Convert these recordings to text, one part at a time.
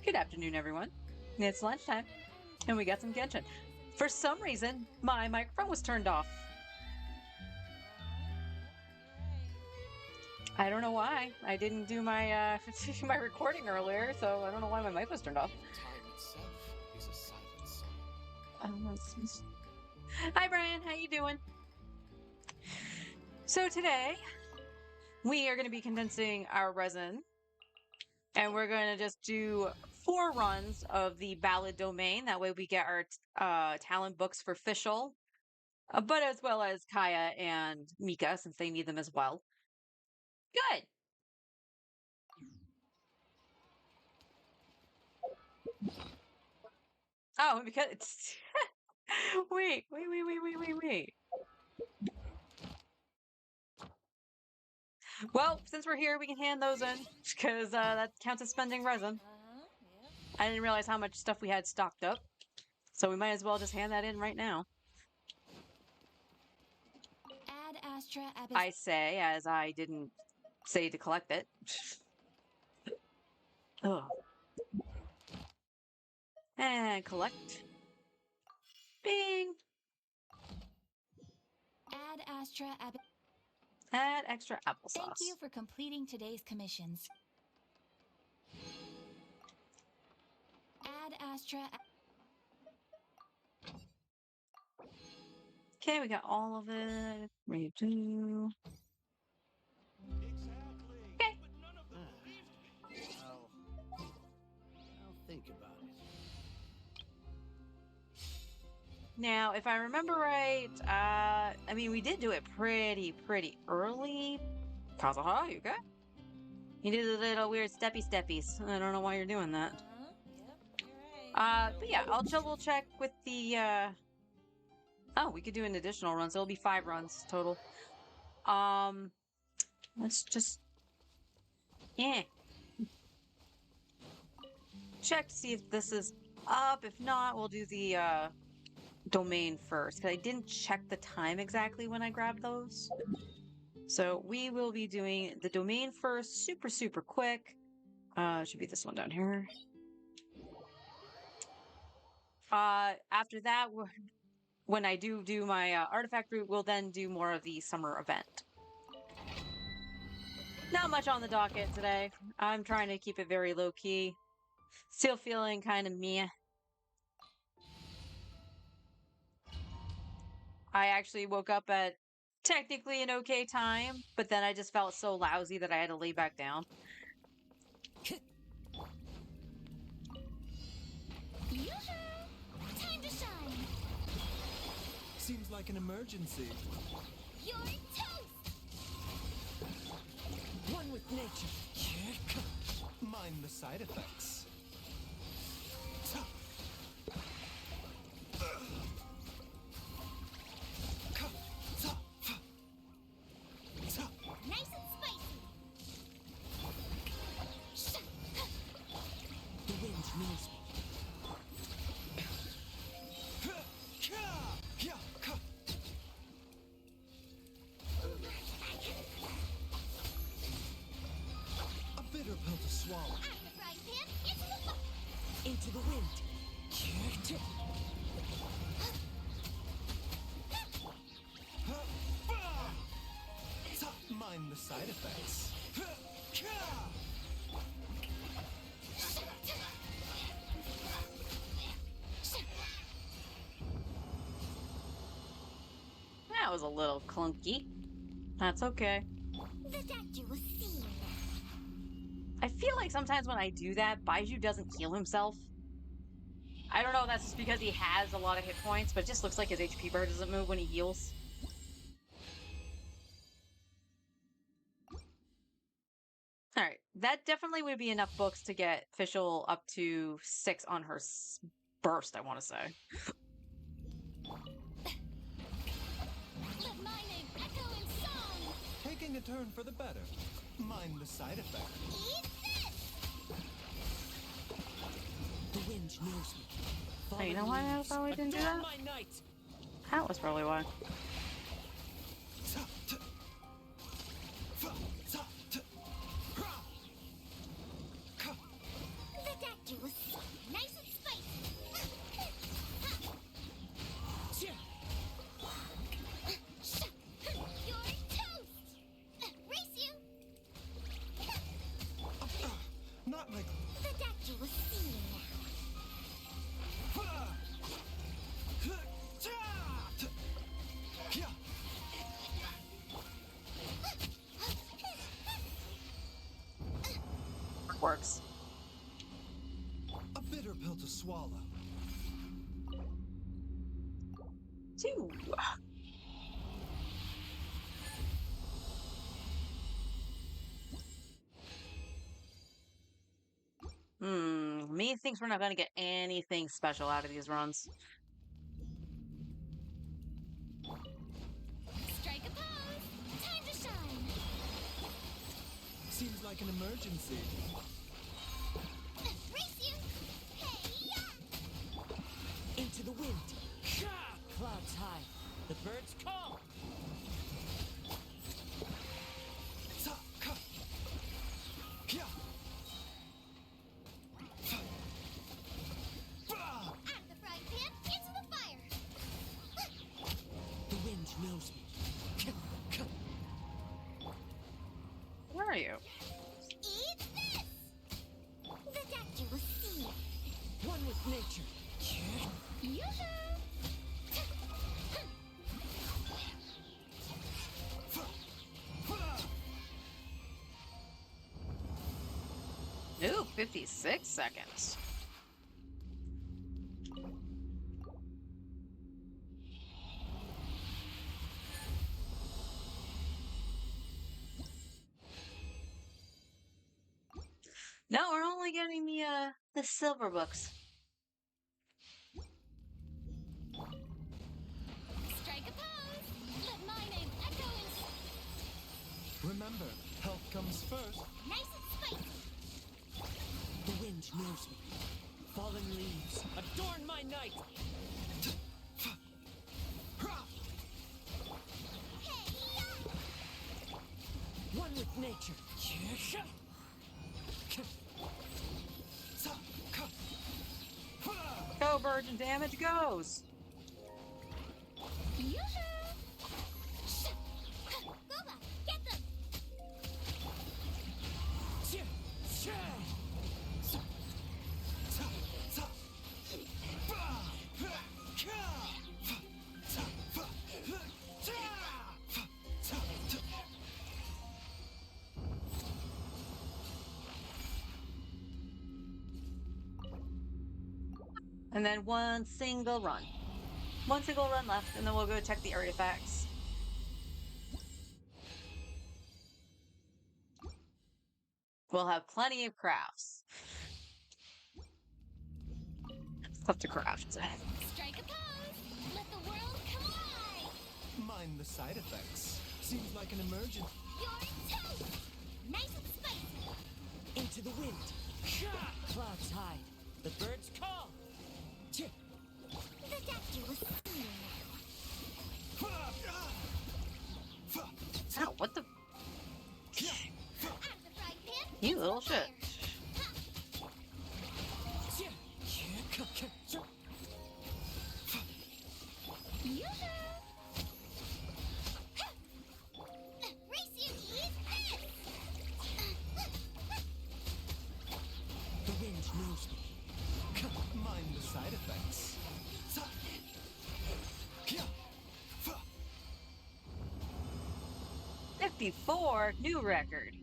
Good afternoon, everyone. It's lunchtime, and we got some Genshin. For some reason, my microphone was turned off. I don't know why. I didn't do my my recording earlier, so I don't know why my mic was turned off. Time itself is a silent song. Hi, Brian. How you doing? So today, we are going to be condensing our resin, and we're going to just do 4 runs of the Ballad Domain. That way we get our talent books for Fischl, but as well as Kaya and Mika, since they need them as well. Good. Oh, because it's wait. Well, since we're here, we can hand those in because that counts as spending resin. I didn't realize how much stuff we had stocked up, so we might as well just hand that in right now. Ad Astra I say, as I didn't say to collect it. Ugh. And collect. Bing. Ad Astra Add extra applesauce. Thank you for completing today's commissions. Ad Astra. Okay, we got all of it. Ready to. Okay. But none of them believed me. I'll think about it. Now, if I remember right, I mean, we did do it pretty early. Kazuha, you okay? You did a little weird steppies. I don't know why you're doing that. Yep, you're right. But yeah, I'll double check with the, Oh, we could do an additional run, so it'll be 5 runs total. Let's just... check to see if this is up. If not, we'll do the, domain first, because I didn't check the time exactly when I grabbed those. So we will be doing the domain first, super quick. Should be this one down here. After that, when I do my artifact route, we'll then do more of the summer event. Not much on the docket today. I'm trying to keep it very low key. Still feeling kind of meh. I actually woke up at technically an okay time, but then I just felt so lousy that I had to lay back down. Yoo-hoo! Time to shine! Seems like an emergency. You're toast! One with nature. Mind the side effects. Nice and spicy! The wind knows me. A bitter pill to swallow. I'm the frying pan, it's the Into the wind. Mind the side effects. That was a little clunky. That's okay. The statue was seen. I feel like sometimes when I do that, Baiju doesn't heal himself. I don't know if that's just because he has a lot of hit points, but it just looks like his HP bar doesn't move when he heals. Alright, that definitely would be enough books to get Fischl up to 6 on her burst, I want to say. Let my name echo in song! Taking a turn for the better. Mind the side effect. Eat this! The wind knows me. Hey, you know why I probably didn't do that? My night. That was probably why. The statue was pill to swallow. 2. Me thinks we're not going to get anything special out of these runs. Strike a pose. Time to shine. Seems like an emergency. Race you. Hey, yeah. Into the wind. Clouds high. The birds call. Out of the frying pan, into the fire. The wind knows me. Where are you? Eat this. The doctor will see you. One with nature. Yoo-hoo! Ooh, 56 seconds. No, we're only getting the silver books. Strike a pose. Let my name echo in Remember, health comes first. nice and spicy. The wind knows me. Fallen leaves. Adorn my night. Hey, yeah. One with nature. Go, virgin damage goes. Yoo-hoo! Boba, get them. And then one single run. One single run left, and then we'll go check the artifacts. We'll have plenty of crafts. Stuff to craft. Strike a pose. Let the world come alive. Mind the side effects. Seems like an emergency. You're toast. Nice and spicy. Into the wind. Clouds hide. The birds call. The doctor will see you now. Ow, what the? Out of the frying pan, You into little the shit. fire. Yoo-hoo! Race you to eat this. The wind knows me. Mind the side effects. 54, new record.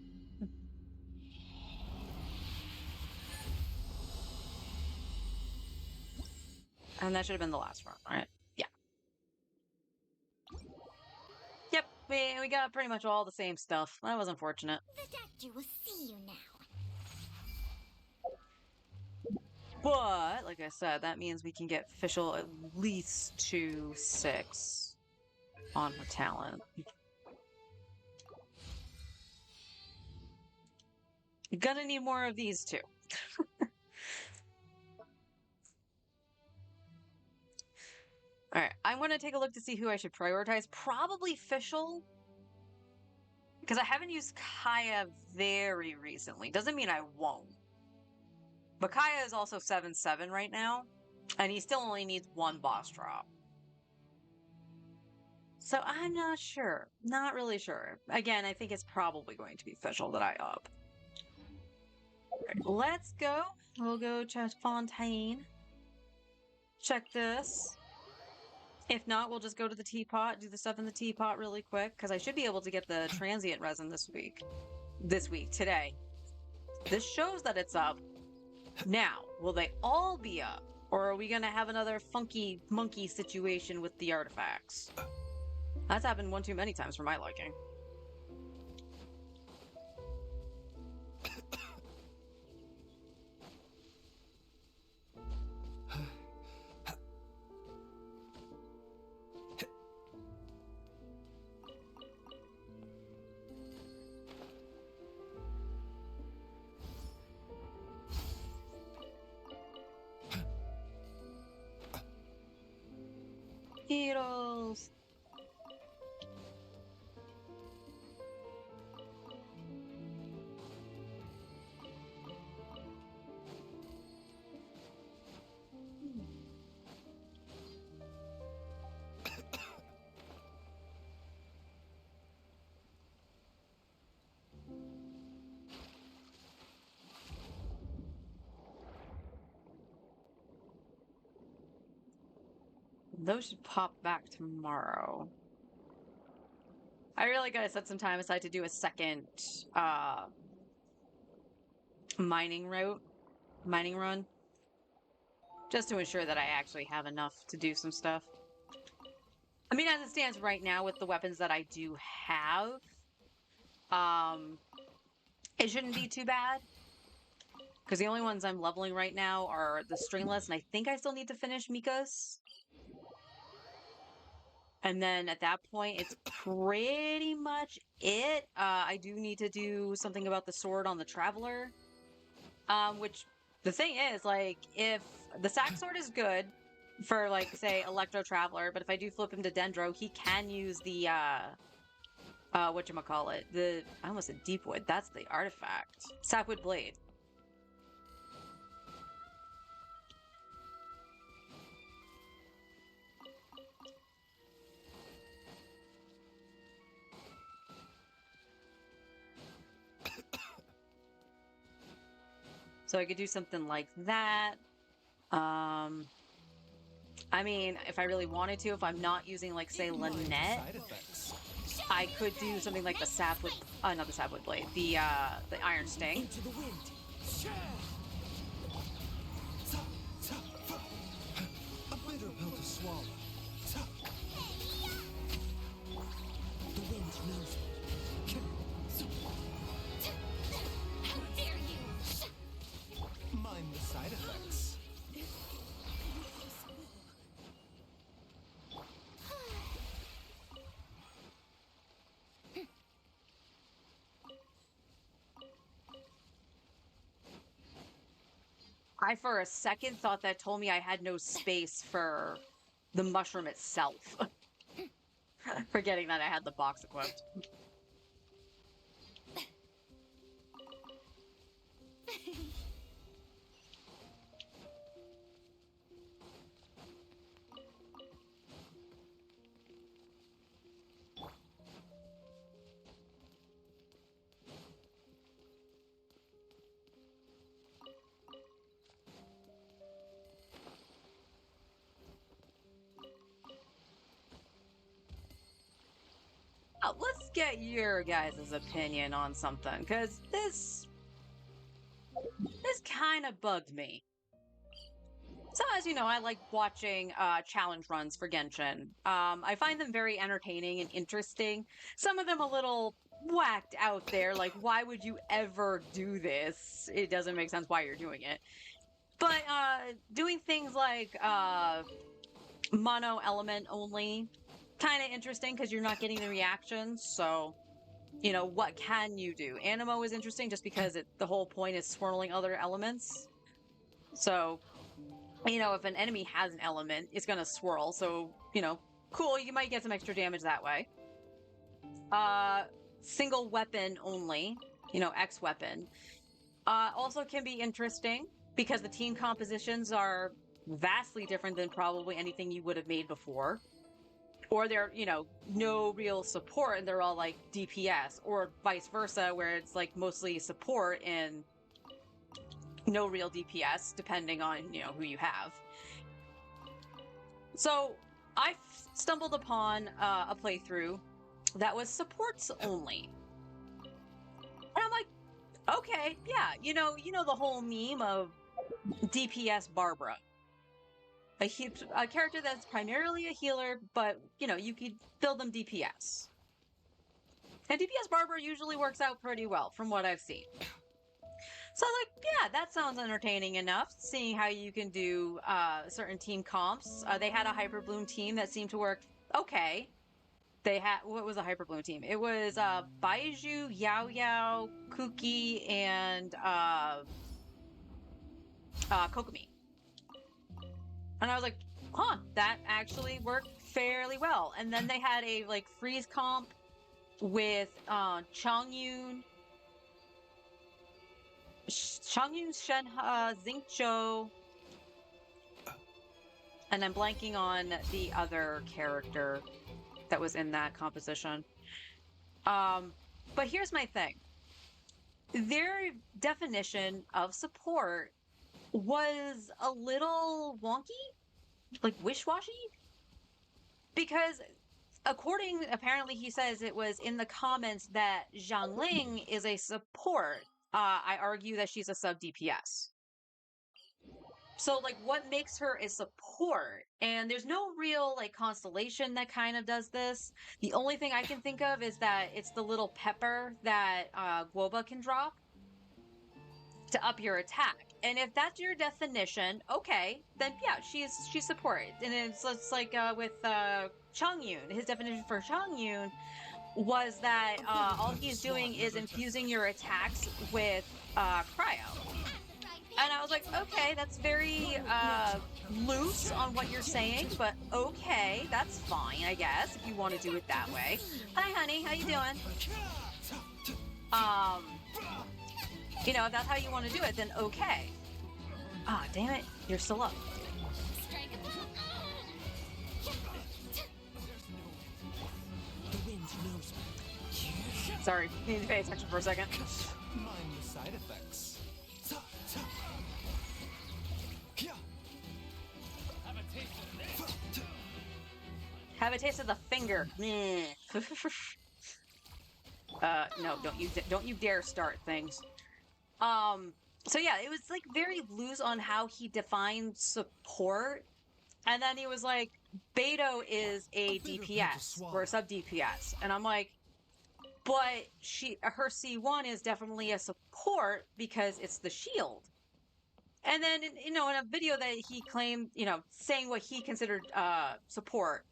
And that should have been the last run, right? Yeah. Yep, we got pretty much all the same stuff. That was unfortunate. The doctor will see you now. But, like I said, that means we can get official at least 2-6 on her talent. You're gonna need more of these too. Alright, I'm gonna take a look to see who I should prioritize. Probably official. Because I haven't used Kaya very recently. Doesn't mean I won't. But Kaya is also 7-7 right now. And he still only needs one boss drop. So I'm not sure. Not really sure. Again, I think it's probably going to be official that I up. Alright, let's go. We'll go check Fontaine. Check this. If not, we'll just go to the teapot, do the stuff in the teapot really quick, because I should be able to get the transient resin this week. Today. This shows that it's up. Now, will they all be up? Or are we going to have another funky monkey situation with the artifacts? That's happened one too many times for my liking. Heroes. Those should pop back tomorrow. I really gotta set some time aside to do a second mining run, just to ensure that I actually have enough to do some stuff. I mean, as it stands right now with the weapons that I do have, it shouldn't be too bad. Because the only ones I'm leveling right now are the stringless, and I think I still need to finish Mika's. And then at that point, it's pretty much it. I do need to do something about the sword on the Traveler. Which, the thing is, like, if the sack sword is good for, like, say, Electro Traveler, but if I do flip him to Dendro, he can use the, whatchamacallit, I almost said Deepwood, that's the artifact. Sapwood Blade. So I could do something like that. I mean, if I really wanted to, if I'm not using, like, say, Lynette, Side effects. I could do something like the Sapwood, not the Sapwood Blade, the Iron Sting. Into the wind. A bitter pill to swallow. The wind knows me. How dare you! Mind the side effects. I, for a second, thought that told me I had no space for the mushroom itself. Forgetting that I had the box equipped. Let's get your guys' opinion on something, because this kind of bugged me. So, as you know, I like watching challenge runs for Genshin. I find them very entertaining and interesting. Some of them a little whacked out there, like, why would you ever do this? It doesn't make sense why you're doing it. But doing things like mono element only, kind of interesting because you're not getting the reactions. So, you know, what can you do? Animo is interesting just because the whole point is swirling other elements. So, you know, if an enemy has an element, it's going to swirl. So, you know, cool, you might get some extra damage that way. Single weapon only, you know, X weapon. Also can be interesting because the team compositions are vastly different than probably anything you would have made before. Or they're, you know, no real support and they're all like DPS, or vice versa, where it's like mostly support and no real DPS, depending on, you know, who you have. So I stumbled upon a playthrough that was supports only. And I'm like, okay, yeah, you know the whole meme of DPS Barbara. A character that's primarily a healer, but you could build them DPS. And DPS Barbara usually works out pretty well from what I've seen. So yeah, that sounds entertaining enough, seeing how you can do certain team comps. They had a Hyper Bloom team that seemed to work okay. They had, what was a Hyper Bloom team? It was Baiju, Yao Yao, Kuki, and Kokomi. And I was like, huh, that actually worked fairly well. And then they had a freeze comp with Changyun, Shen, Xingqiu, and I'm blanking on the other character that was in that composition. But here's my thing. Their definition of support was a little wonky, like wish-washy, because apparently he says it was in the comments that Zhang Ling is a support. I argue that she's a sub DPS. So what makes her a support? And there's no real constellation that kind of does this. The only thing I can think of is that it's the little pepper that Guoba can drop to up your attack. And if that's your definition, okay, then yeah, she's support. And it's like with Changyun. His definition for Changyun was that all he's doing is infusing your attacks with cryo. And I was like, okay, that's very loose on what you're saying, but okay, that's fine, I guess, if you want to do it that way. Hi, honey, how you doing? If that's how you want to do it, then okay. Ah, damn it, you're still up. Sorry, need to pay attention for a second. Mind the side effects. Have a taste of the finger. No, don't you dare start things. So yeah, it was very loose on how he defined support. And then he was like, Beto is a DPS or a sub DPS. And I'm like, but her C1 is definitely a support because it's the shield. And then, in a video that he claimed, saying what he considered support,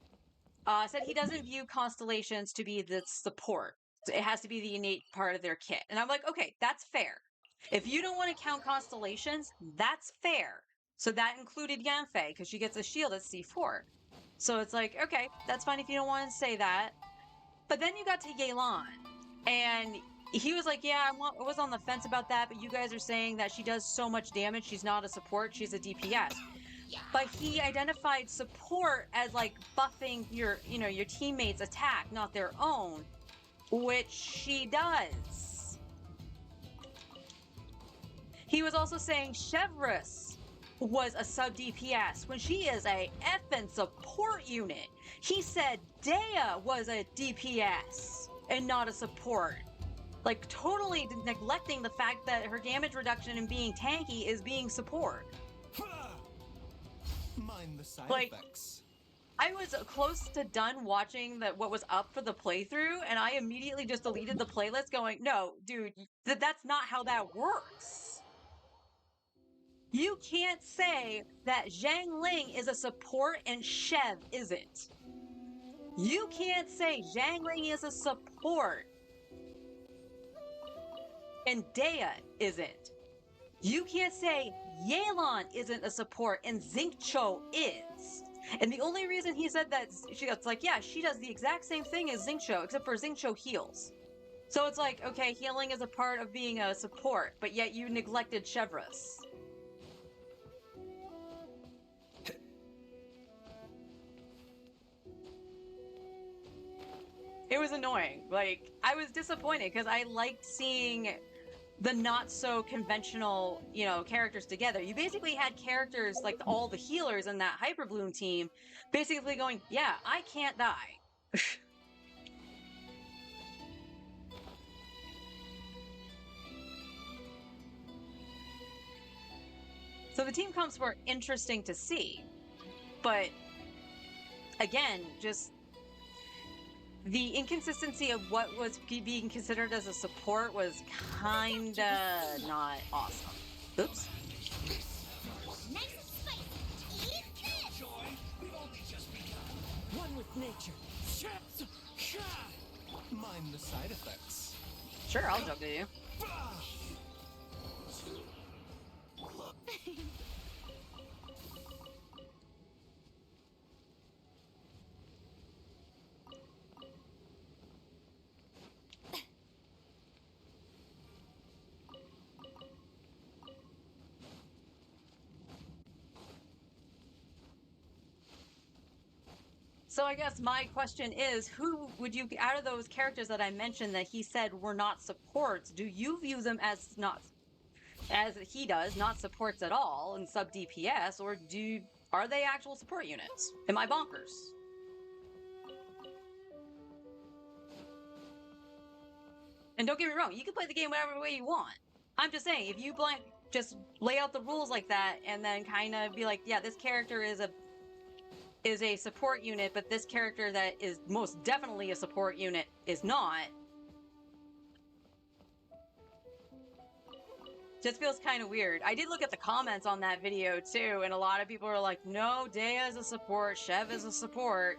said he doesn't view constellations to be the support. So it has to be the innate part of their kit. And I'm like, okay, that's fair. If you don't want to count constellations, that's fair. So that included Yanfei, because she gets a shield at C4. So it's like, okay, that's fine if you don't want to say that. But then you got to Yelan, and he was like, yeah, I was on the fence about that, but you guys are saying that she does so much damage, she's not a support, she's a DPS. But he identified support as buffing your teammates' attack, not their own, which she does. He was also saying Chevreuse was a sub DPS when she is a effing support unit. He said Dea was a DPS and not a support. Totally neglecting the fact that her damage reduction and being tanky is being support. Mind the side effects. I was close to done watching what was up for the playthrough, and I immediately just deleted the playlist going, no, dude, that's not how that works. You can't say that Zhang Ling is a support and Chev isn't. You can't say Zhang Ling is a support and Dea isn't. You can't say Yelan isn't a support and Xingqiu is. And the only reason he said that, it's like, yeah, she does the exact same thing as Xingqiu, except for Xingqiu heals. So it's like, okay, healing is a part of being a support, but yet you neglected Chevreuse. It was annoying. I was disappointed because I liked seeing the not so conventional, characters together. You basically had characters like all the healers in that Hyper Bloom team basically going, yeah, I can't die. So the team comps were interesting to see, but again, just the inconsistency of what was being considered as a support was kinda not awesome. Oops. Nice and spicy. Eat this! One with nature. Mind the side effects. Sure, I'll jump to you. So I guess my question is, who would you, out of those characters that I mentioned that he said were not supports, do you view them as not, as he does, not supports at all in sub DPS, or are they actual support units? Am I bonkers? And don't get me wrong, you can play the game whatever way you want. I'm just saying, if you just lay out the rules like that and then kind of be like, yeah, this character is a support unit, but this character that is most definitely a support unit is not. Just feels kind of weird. I did look at the comments on that video too, and a lot of people are like, no, Dea is a support, Chev is a support.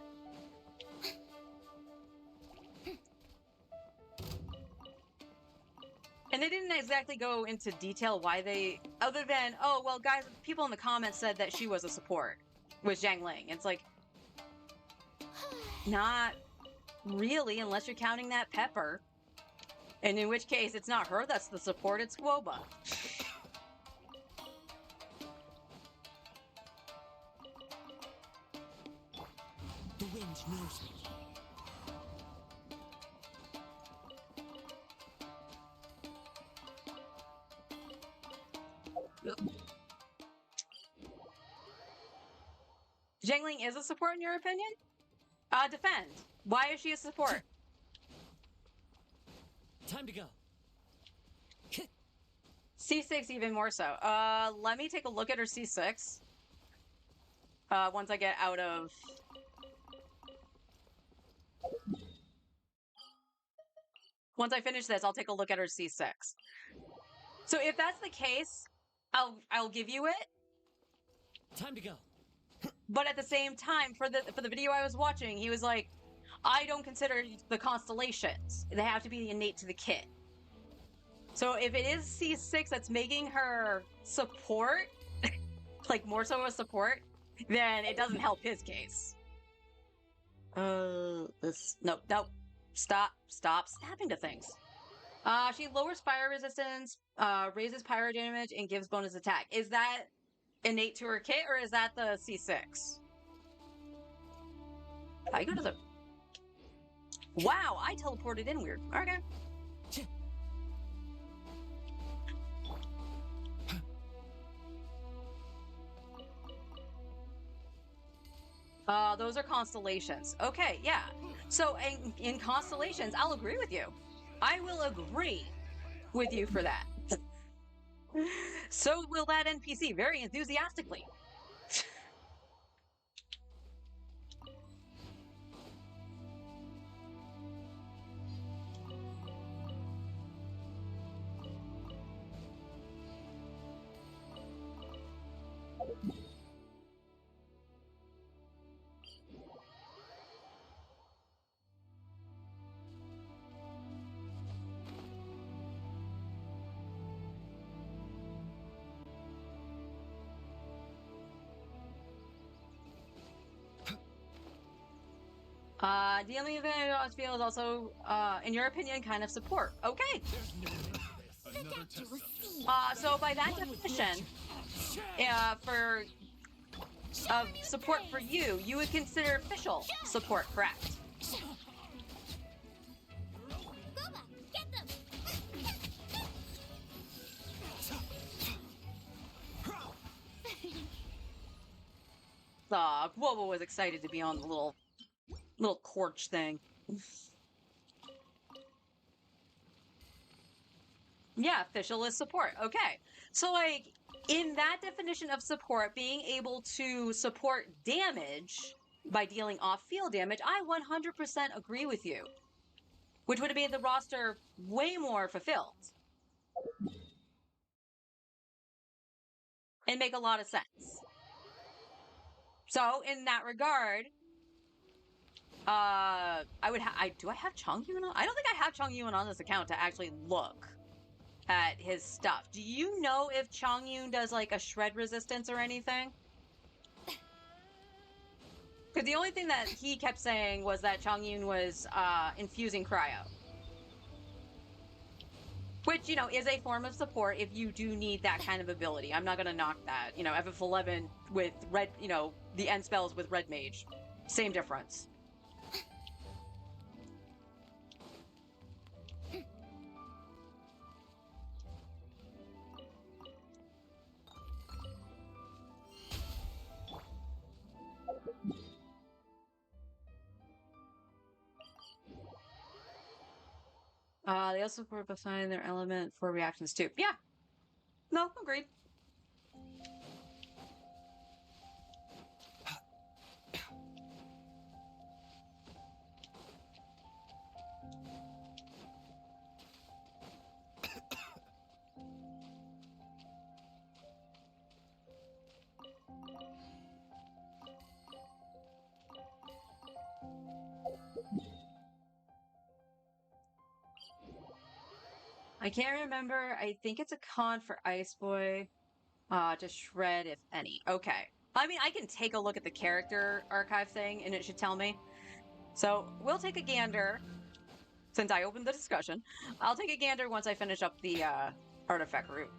And they didn't exactly go into detail why they, other than, oh, well, guys, people in the comments said that she was a support, was Zhang Ling. It's like, not really, unless you're counting that Pepper. And in which case, it's not her that's the support, it's Woba. The wind knows me. Zhangling is a support in your opinion? Defend. Why is she a support? Time to go. C6 even more so. Let me take a look at her C6. Once I get out of... Once I finish this, I'll take a look at her C6. So if that's the case, I'll give you it. Time to go. But at the same time, for the video I was watching, he was like, I don't consider the constellations. They have to be innate to the kit. So if it is C6 that's making her support, like more so a support, then it doesn't help his case. Nope. Stop snapping to things. She lowers fire resistance, raises pyro damage, and gives bonus attack. Is that innate to her kit, or is that the C6? I go to the... Wow, I teleported in weird. Okay. Those are constellations. Okay, yeah. So in constellations, I'll agree with you. I will agree with you for that. So will that NPC very enthusiastically. Dealing with the field is also, in your opinion, kind of support. Okay. So by that definition, for support for you, you would consider official support, correct? Boba, get them! Guoba was excited to be on the little corch thing. Yeah, official is support. Okay. So, like, In that definition of support, being able to support damage by dealing off-field damage, I 100% agree with you, which would have made the roster way more fulfilled and make a lot of sense. So in that regard, I would do I have Chong Yun on? I don't think I have Chong Yun on this account to actually look at his stuff. Do you know if Chong Yun does like a shred resistance or anything? Because the only thing that he kept saying was that Chong Yun was infusing cryo. Which, you know, is a form of support if you do need that kind of ability. I'm not going to knock that. You know, FF11 with red, you know, the end spells with red mage. Same difference. They also support assigning their element for reactions too. Yeah. No, agreed. I can't remember. I think it's a con for Ice Boy. To shred, if any. Okay. I mean, I can take a look at the character archive thing, and it should tell me. So we'll take a gander, since I opened the discussion. I'll take a gander once I finish up the artifact route.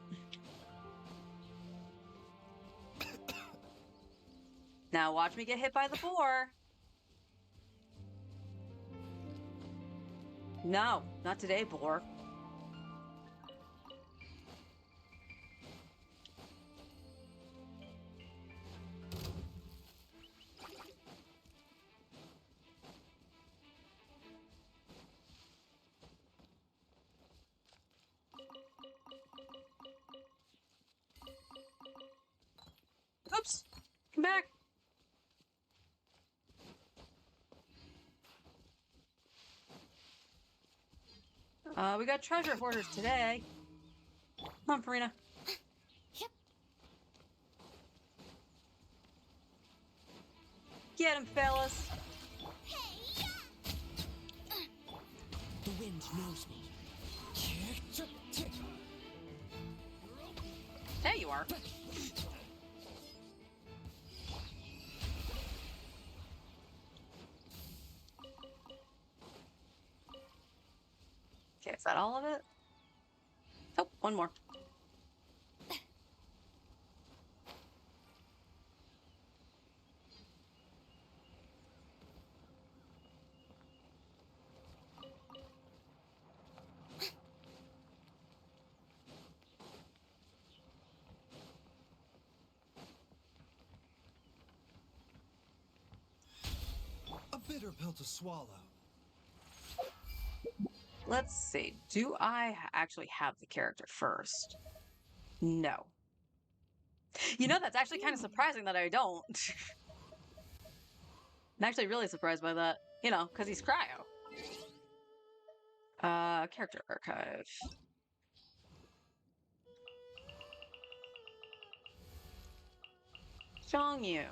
Now watch me get hit by the boar. No, not today, boar. Oops. Come back. We got treasure hoarders today. Come on, Farina. Yep. Get him, fellas. Hey, The wind knows me. There you are. Okay, is that all of it? Oh, one more. A bitter pill to swallow. Let's see. Do I actually have the character first? No. You know, that's actually kind of surprising that I don't. I'm actually really surprised by that. You know, because he's cryo. Character archive. Zhongyun.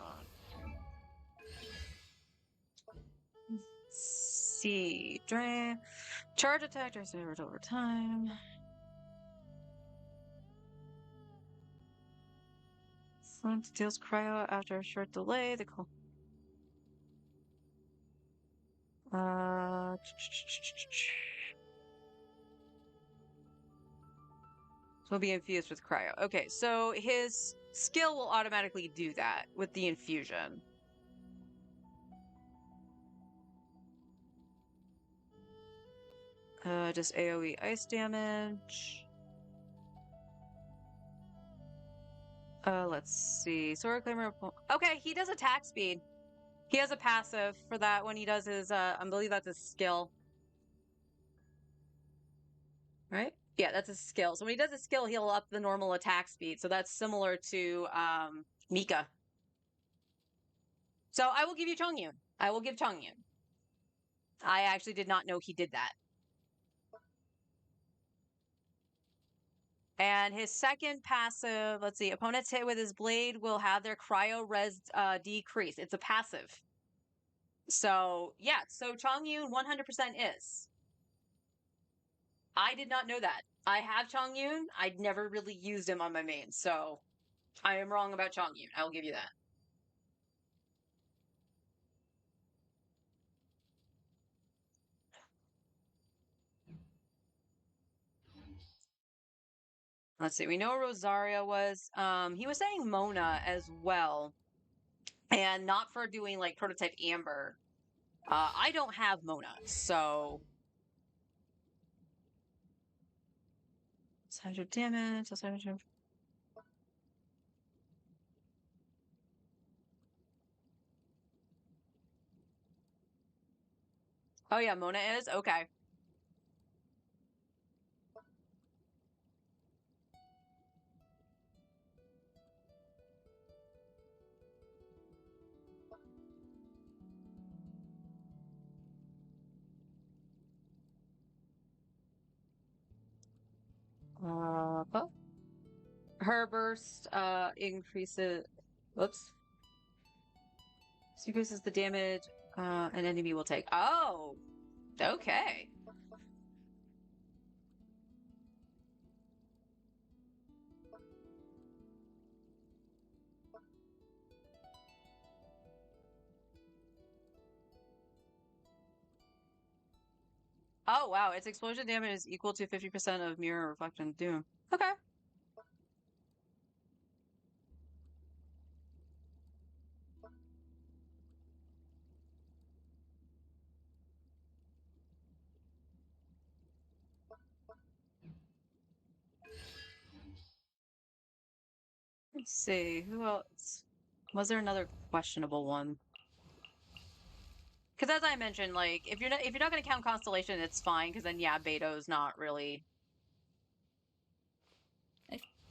See. Drain. Charge attack is over time. Front deals cryo after a short delay. The call. Will be infused with cryo. Okay, so his skill will automatically do that with the infusion. Just AoE ice damage. Let's see. Sword Climber. Okay, he does attack speed. He has a passive for that when he does his, I believe that's his skill. Right? Yeah, that's a skill. So when he does a skill, he'll up the normal attack speed. So that's similar to Mika. So I will give you Chongyun. I will give Chongyun. I actually did not know he did that. And his second passive, let's see, opponents hit with his blade will have their cryo res decrease. It's a passive. So yeah, so Chongyun 100% is. I did not know that. I have Chongyun. I'd never really used him on my main, so I am wrong about Chongyun. I will give you that. Let's see. We know Rosario was. He was saying Mona as well, and not for doing like prototype Amber. I don't have Mona, so 100 damage. 100. Oh yeah, Mona is okay. Oh. Her burst increases. Whoops. Increases the damage an enemy will take. Oh, okay. Oh wow, its explosion damage is equal to 50% of mirror reflection doom. Okay. Let's see, who else? Was there another questionable one? Because as I mentioned, like if you're not going to count constellation, it's fine. Because then yeah, Beto's not really.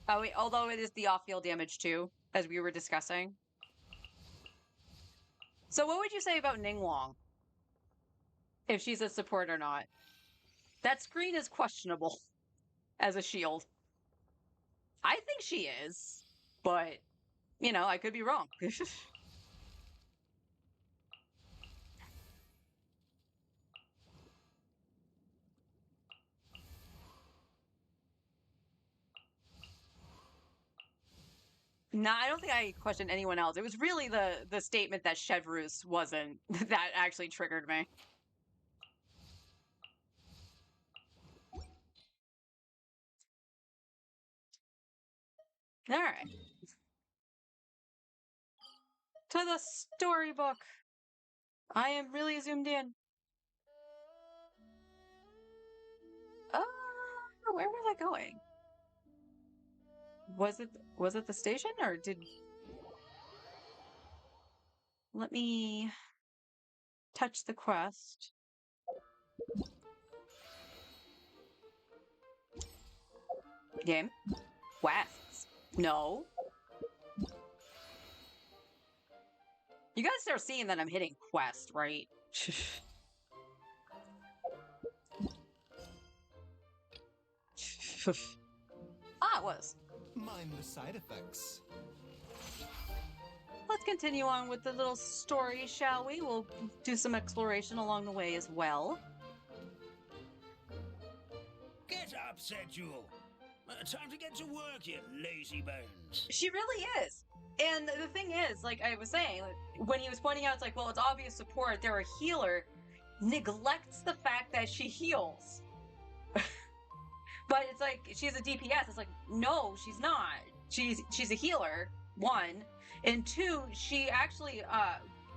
Oh wait, although it is the off-field damage too, as we were discussing. So what would you say about Ningguang? If she's a support or not? That screen is questionable as a shield. I think she is, but you know, I could be wrong. No, I don't think I questioned anyone else. It was really the statement that Chevreuse wasn't that actually triggered me. All right. To the storybook. I am really zoomed in. Where was I going? Was it the station or did let me touch the quest? Game. Quests. No. You guys start seeing that I'm hitting quest, right? Ah, it was. Mind the side effects. Let's continue on with the little story, shall we? We'll do some exploration along the way as well. Get up, Sedule. Time to get to work, you lazy bones. She really is. And the thing is, like I was saying, when he was pointing out, it's like, well, it's obvious support. They're a healer. Neglects the fact that she heals. But it's like she's a DPS. It's like, no, she's not. She's a healer. One and two, she actually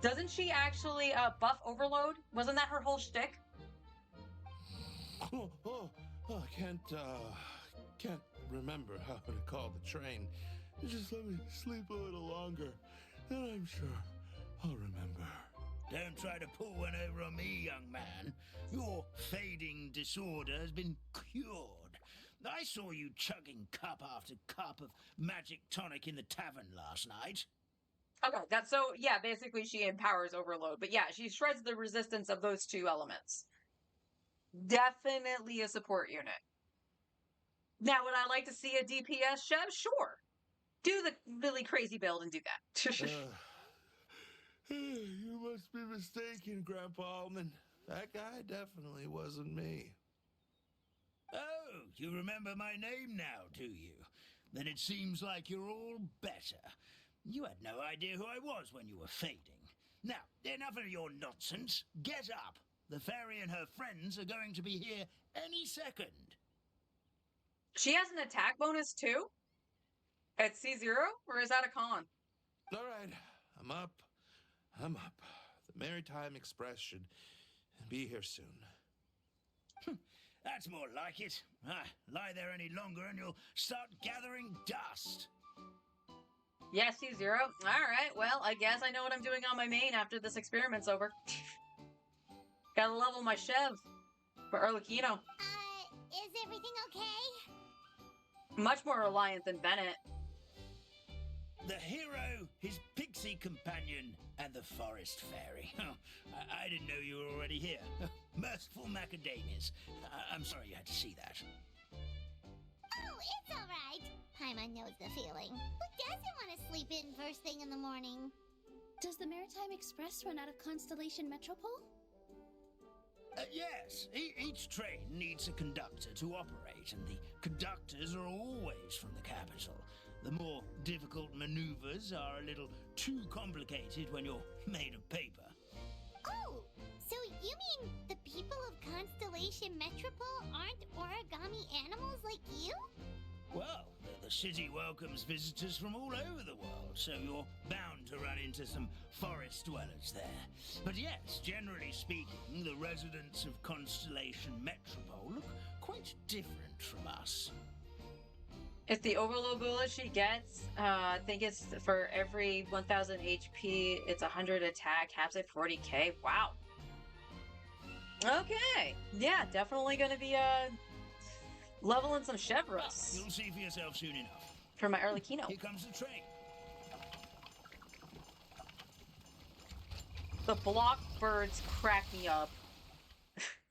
doesn't she actually buff overload? Wasn't that her whole shtick? I can't remember how to call the train. Just let me sleep a little longer, and I'm sure I'll remember. Don't try to pull one over on me, young man. Your fading disorder has been cured. I saw you chugging cup after cup of magic tonic in the tavern last night. Okay, that's so yeah, basically she empowers overload. But yeah, she shreds the resistance of those two elements. Definitely a support unit. Now, would I like to see a DPS Chev? Sure. Do the really crazy build and do that. You must be mistaken, Grandpa Alman. That guy definitely wasn't me. Oh, you remember my name now, do you? Then it seems like you're all better. You had no idea who I was when you were fading. Now, enough of your nonsense. Get up. The fairy and her friends are going to be here any second. She has an attack bonus too? At C0? Or is that a con? All right, I'm up. I'm up. The Maritime Express should be here soon. That's more like it. Lie there any longer and you'll start gathering dust. Yeah, C0. Alright, well, I guess I know what I'm doing on my main after this experiment's over. Gotta level my Chev for Arlecchino. Is everything okay? Much more reliant than Bennett. The hero, his pixie companion, and the forest fairy. I didn't know you were already here. Merciful macadamias. I'm sorry you had to see that. Oh, it's all right. Paimon knows the feeling. Who doesn't want to sleep in first thing in the morning? Does the Maritime Express run out of Constellation Metropole? Yes, each train needs a conductor to operate, and the conductors are always from the capital. The more difficult maneuvers are a little too complicated when you're made of paper. Oh, so you mean the people of Constellation Metropole aren't origami animals like you? Well, the city welcomes visitors from all over the world, so you're bound to run into some forest dwellers there. But yes, generally speaking, the residents of Constellation Metropole look quite different from us. If the overload bullet she gets, I think it's for every 1000 HP, it's 100 attack, caps at 40k. Wow. Okay. Yeah, definitely gonna be leveling some Chevros You'll see for yourself soon enough. for my Arlecchino. Here comes the train. The block birds crack me up.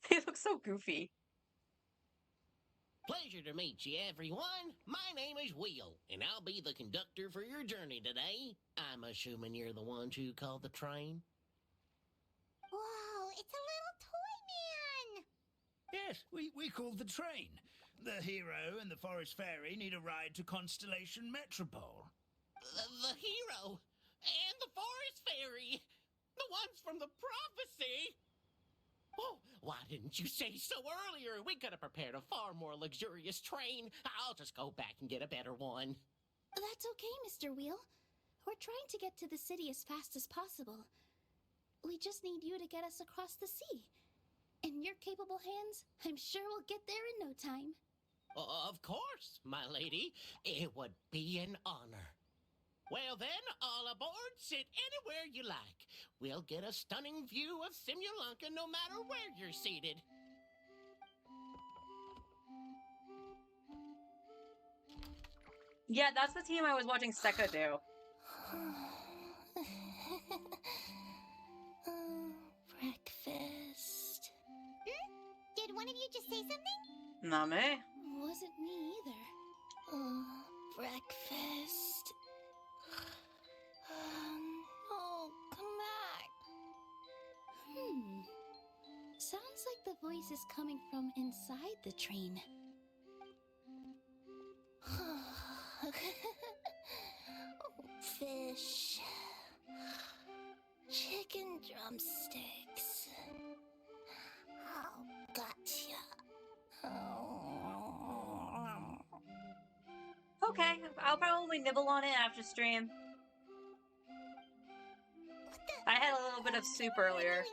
They look so goofy. Pleasure to meet you, everyone. My name is Will, and I'll be the conductor for your journey today. I'm assuming you're the ones who called the train? Whoa, it's a little toy man! Yes, we called the train. The hero and the forest fairy need a ride to Constellation Metropole. The hero and the forest fairy, the ones from the prophecy. Oh, why didn't you say so earlier? We could have prepared a far more luxurious train. I'll just go back and get a better one. That's okay, Mr. Wheel. We're trying to get to the city as fast as possible. We just need you to get us across the sea. In your capable hands, I'm sure we'll get there in no time. Of course, my lady. It would be an honor. Well then, all aboard, sit anywhere you like. We'll get a stunning view of Simulanka no matter where you're seated. Yeah, that's the team I was watching Sekka do. Breakfast. Did one of you just say something? Not me. Wasn't me either. Breakfast. Oh, come back. Sounds like the voice is coming from inside the train. Fish. Chicken drumsticks. Oh, gotcha. Okay, I'll probably nibble on it after stream. I had a little bit of soup earlier.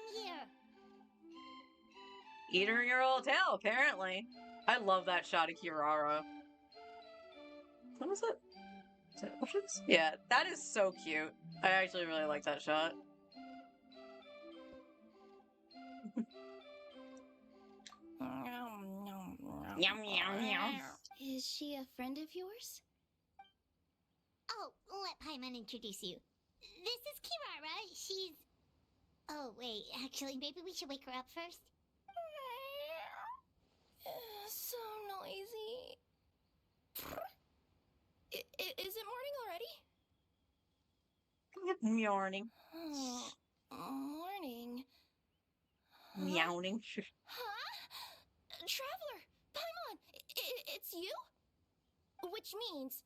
Eat her in your old tail, apparently. I love that shot of Kirara. What was it? Is it options? Yeah, that is so cute. I actually really like that shot. Yum, yum, yum. Is she a friend of yours? Oh, let Paimon introduce you. This is Kirara. She's... Oh, wait, actually, maybe we should wake her up first. So noisy. Is it morning already? Meowing. Morning. Meowing. Huh? Traveler! Paimon! It's you? Which means...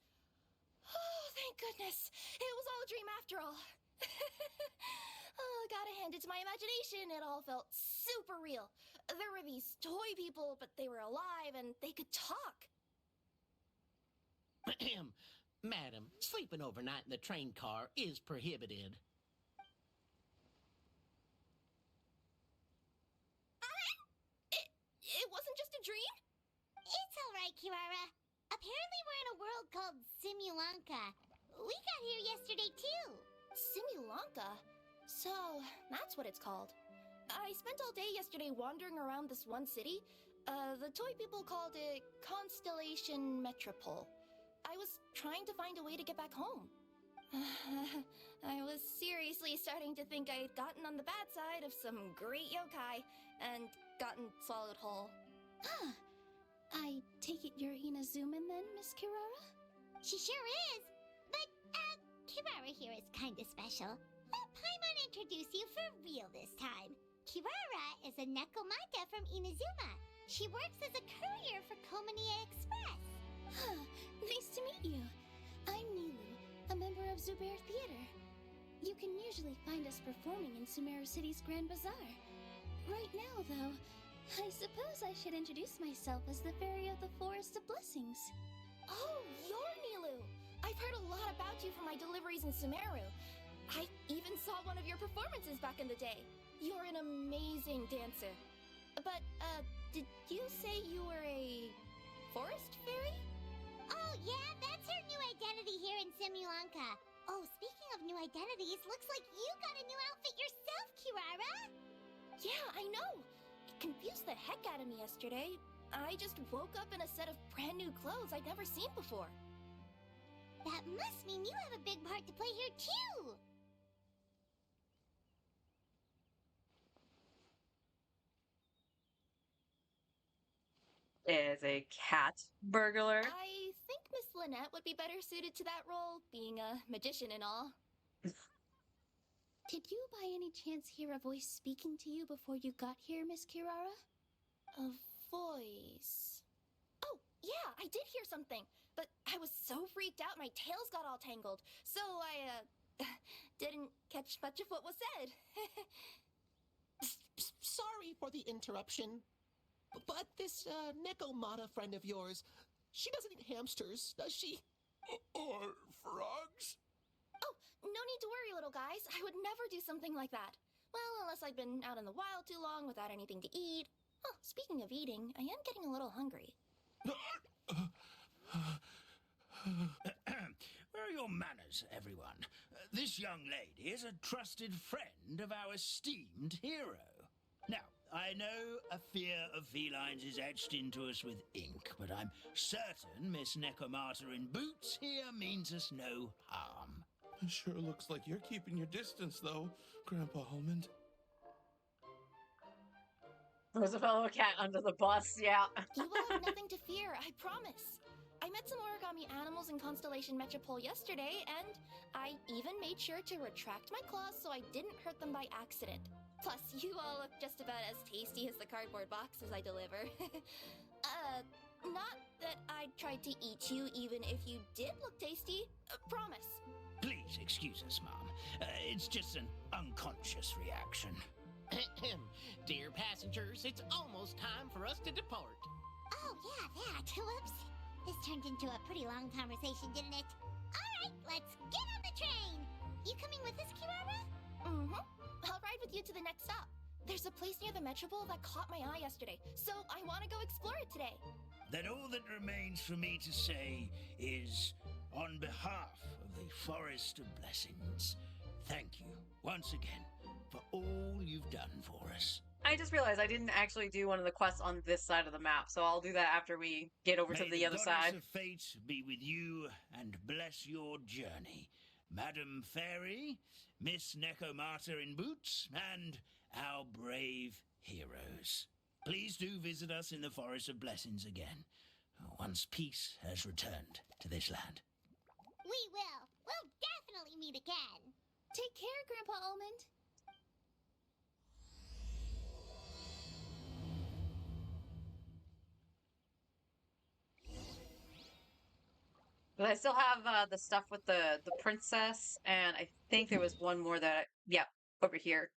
Oh, thank goodness. It was all a dream after all. Oh, gotta hand it to my imagination. It all felt super real. There were these toy people, but they were alive and they could talk. Madam, sleeping overnight in the train car is prohibited. It wasn't just a dream? It's all right, Kirara. Apparently we're in a world called Simulanka. We got here yesterday, too. Simulanka? So, that's what it's called. I spent all day yesterday wandering around this one city. The toy people called it Constellation Metropole. I was trying to find a way to get back home. I was seriously starting to think I'd gotten on the bad side of some great yokai and gotten swallowed whole. I take it you're Inazuman then, Miss Kirara? She sure is. But, Kirara here is kinda special. Let Paimon introduce you for real this time. Kirara is a Nekomata from Inazuma. She works as a courier for Komania Express. Nice to meet you. I'm Nilu, a member of Zubair Theater. You can usually find us performing in Sumeru City's Grand Bazaar. Right now, though, I suppose I should introduce myself as the Fairy of the Forest of Blessings. Oh, you're Nilu! I've heard a lot about you from my deliveries in Sumeru. I even saw one of your performances back in the day. You're an amazing dancer. But, did you say you were a forest fairy? Oh, yeah, that's her new identity here in Simulanka. Oh, speaking of new identities, looks like you got a new outfit yourself, Kirara! Yeah, I know! It confused the heck out of me yesterday. I just woke up in a set of brand new clothes I'd never seen before. That must mean you have a big part to play here, too! Is a cat burglar. I think Miss Lynette would be better suited to that role, being a magician and all. Did you by any chance hear a voice speaking to you before you got here, Miss Kirara? A voice... Oh, yeah, I did hear something, but I was so freaked out my tails got all tangled, so I, didn't catch much of what was said. Sorry for the interruption, but this Nekomata friend of yours, she doesn't eat hamsters, does she? Or frogs? Oh, no need to worry, little guys. I would never do something like that. Well, unless I'd been out in the wild too long without anything to eat. Oh, speaking of eating, I am getting a little hungry. Where are your manners, everyone? This young lady is a trusted friend of our esteemed hero. Now, I know a fear of felines is etched into us with ink, but I'm certain Miss Nekomata in boots here means us no harm. It sure looks like you're keeping your distance, though, Grandpa Almond. There's a fellow cat under the bus, yeah. You will have nothing to fear, I promise. I met some origami animals in Constellation Metropole yesterday, and I even made sure to retract my claws so I didn't hurt them by accident. Plus, you all look just about as tasty as the cardboard boxes I deliver. Not that I tried to eat you even if you did look tasty. Promise. Please excuse us, Mom. It's just an unconscious reaction. Dear passengers, it's almost time for us to depart. Oh, yeah, that. Whoops. This turned into a pretty long conversation, didn't it? All right, let's get on the train. You coming with us, Kirara? Mm-hmm. I'll ride with you to the next stop. There's a place near the Metropole that caught my eye yesterday, so I want to go explore it today. Then all that remains for me to say is, on behalf of the Forest of Blessings, thank you once again for all you've done for us. I just realized I didn't actually do one of the quests on this side of the map, so I'll do that after we get over to May the the other goddess side. of fate be with you and bless your journey. Madam Fairy, Miss Necomata in boots, and our brave heroes. Please do visit us in the Forest of Blessings again, once peace has returned to this land. We will. We'll definitely meet again. Take care, Grandpa Almond. But I still have the stuff with the princess, and I think there was one more that yeah, over here.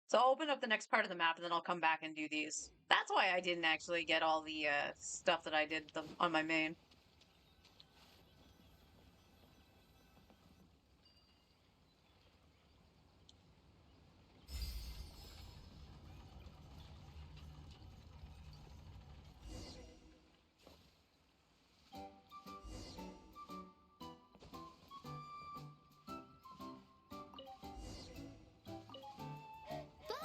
So I'll open up the next part of the map, and then I'll come back and do these. That's why I didn't actually get all the stuff that I did on my main. Bye!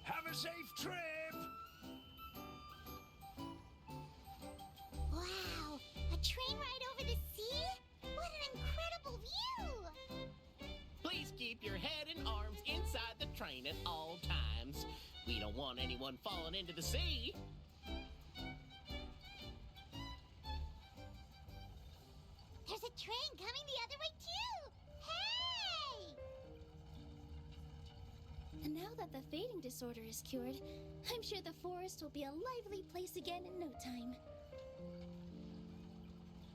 Have a safe trip! Wow, a train ride over the sea? What an incredible view! Please keep your head and arms inside the train at all times. We don't want anyone falling into the sea. There's a train coming the other way too! Hey! And now that the fading disorder is cured, I'm sure the forest will be a lively place again in no time.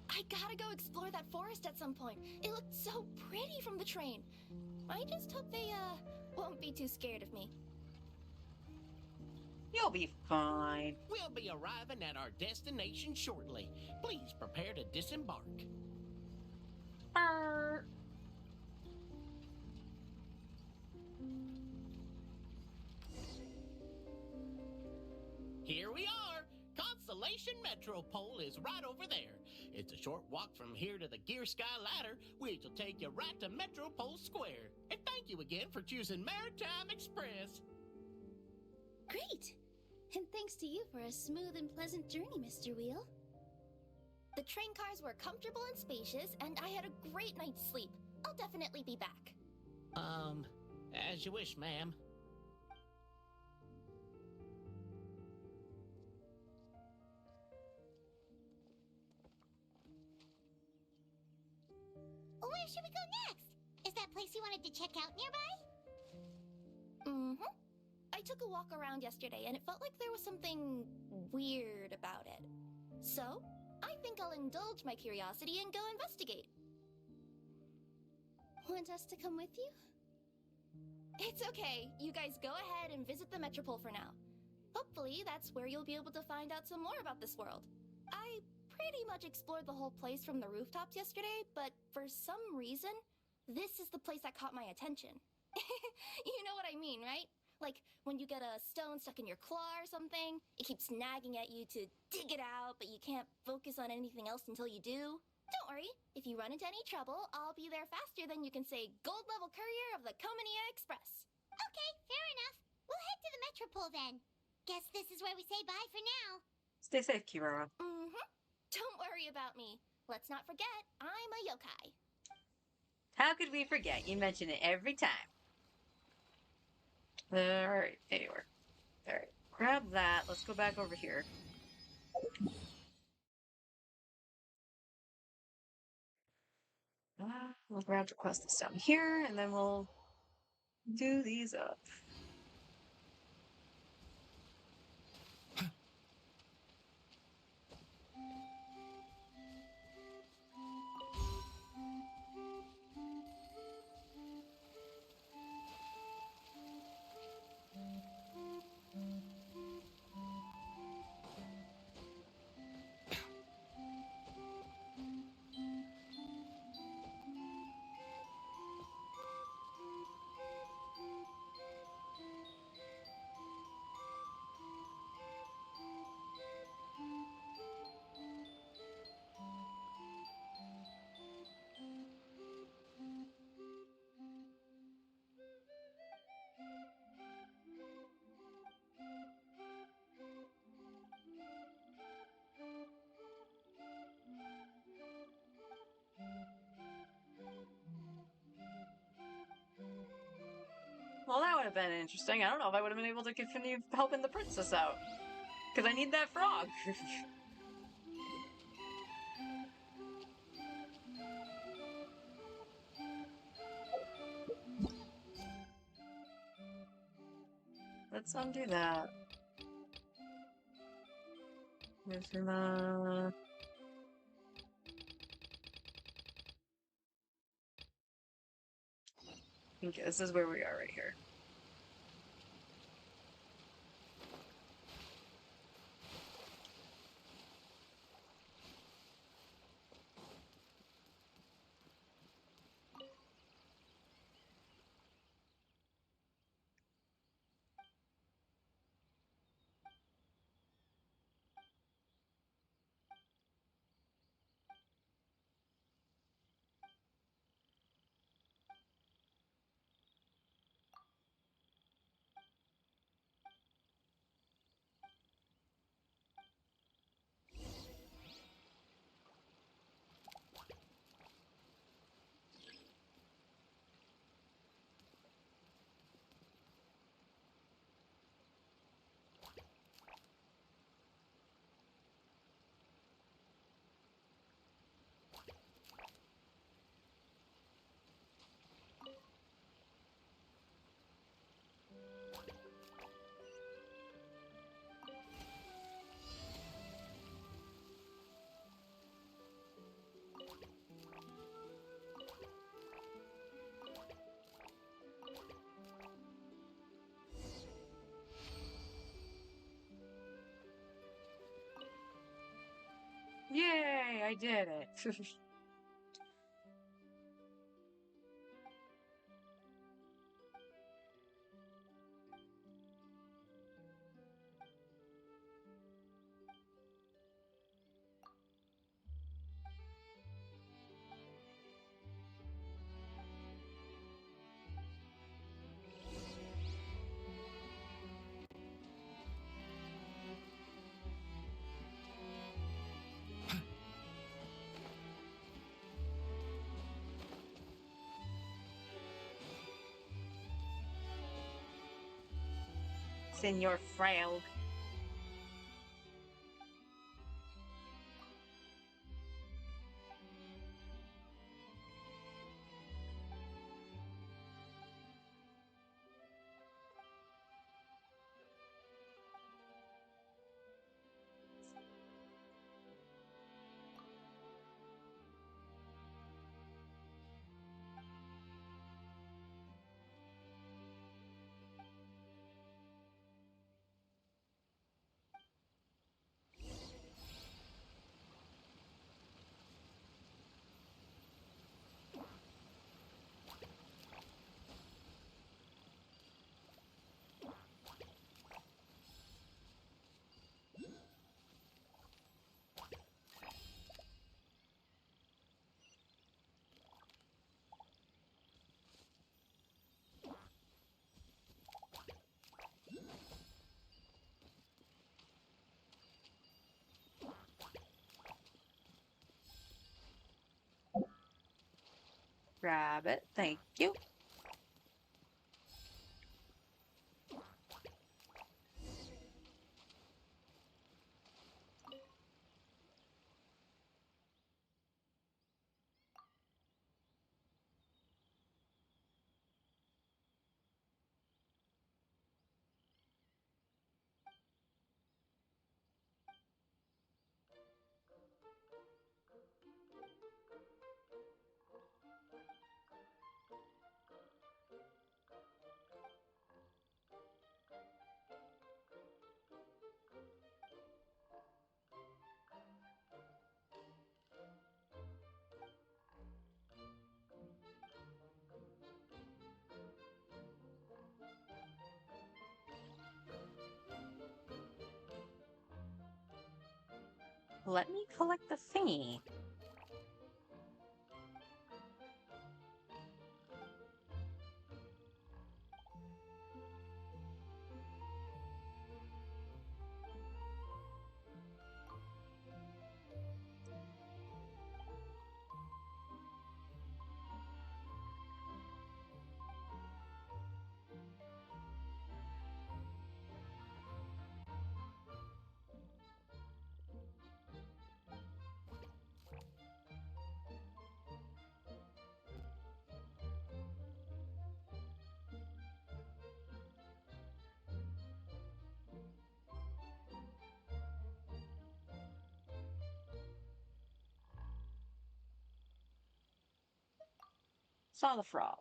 I gotta go explore that forest at some point. It looked so pretty from the train. I just hope they, won't be too scared of me. You'll be fine. We'll be arriving at our destination shortly. Please prepare to disembark. Arr. Here we are. Constellation Metropole is right over there. It's a short walk from here to the Gear Sky Ladder, which will take you right to Metropole Square. And thank you again for choosing Maritime Express. Great! And thanks to you for a smooth and pleasant journey, Mr. Wheel. The train cars were comfortable and spacious, and I had a great night's sleep. I'll definitely be back. As you wish, ma'am. Where should we go next? Is that place you wanted to check out nearby? Mm-hmm. I took a walk around yesterday, and it felt like there was something weird about it. So, I think I'll indulge my curiosity and go investigate. Want us to come with you? It's okay. You guys go ahead and visit the Metropole for now. Hopefully, that's where you'll be able to find out some more about this world. I pretty much explored the whole place from the rooftops yesterday, but for some reason, this is the place that caught my attention. You know what I mean, right? Like when you get a stone stuck in your claw or something, it keeps nagging at you to dig it out, but you can't focus on anything else until you do. Don't worry, if you run into any trouble, I'll be there faster than you can say gold level courier of the Comania Express. Okay, fair enough. We'll head to the Metropole then. Guess this is where we say bye for now. Stay safe, Kirara. Mm-hmm. Don't worry about me. Let's not forget, I'm a yokai. How could we forget? You mention it every time. Alright, anyway. Alright, grab that. Let's go back over here. We'll grab the quest that's down here, and then we'll do these up. would have been interesting. I don't know if I would have been able to continue helping the princess out. Because I need that frog. Let's undo that. Okay, this is where we are right here. Yay, I did it. Senor Frail. Grab it. Thank you. Let me collect the thingy. Saw the frog.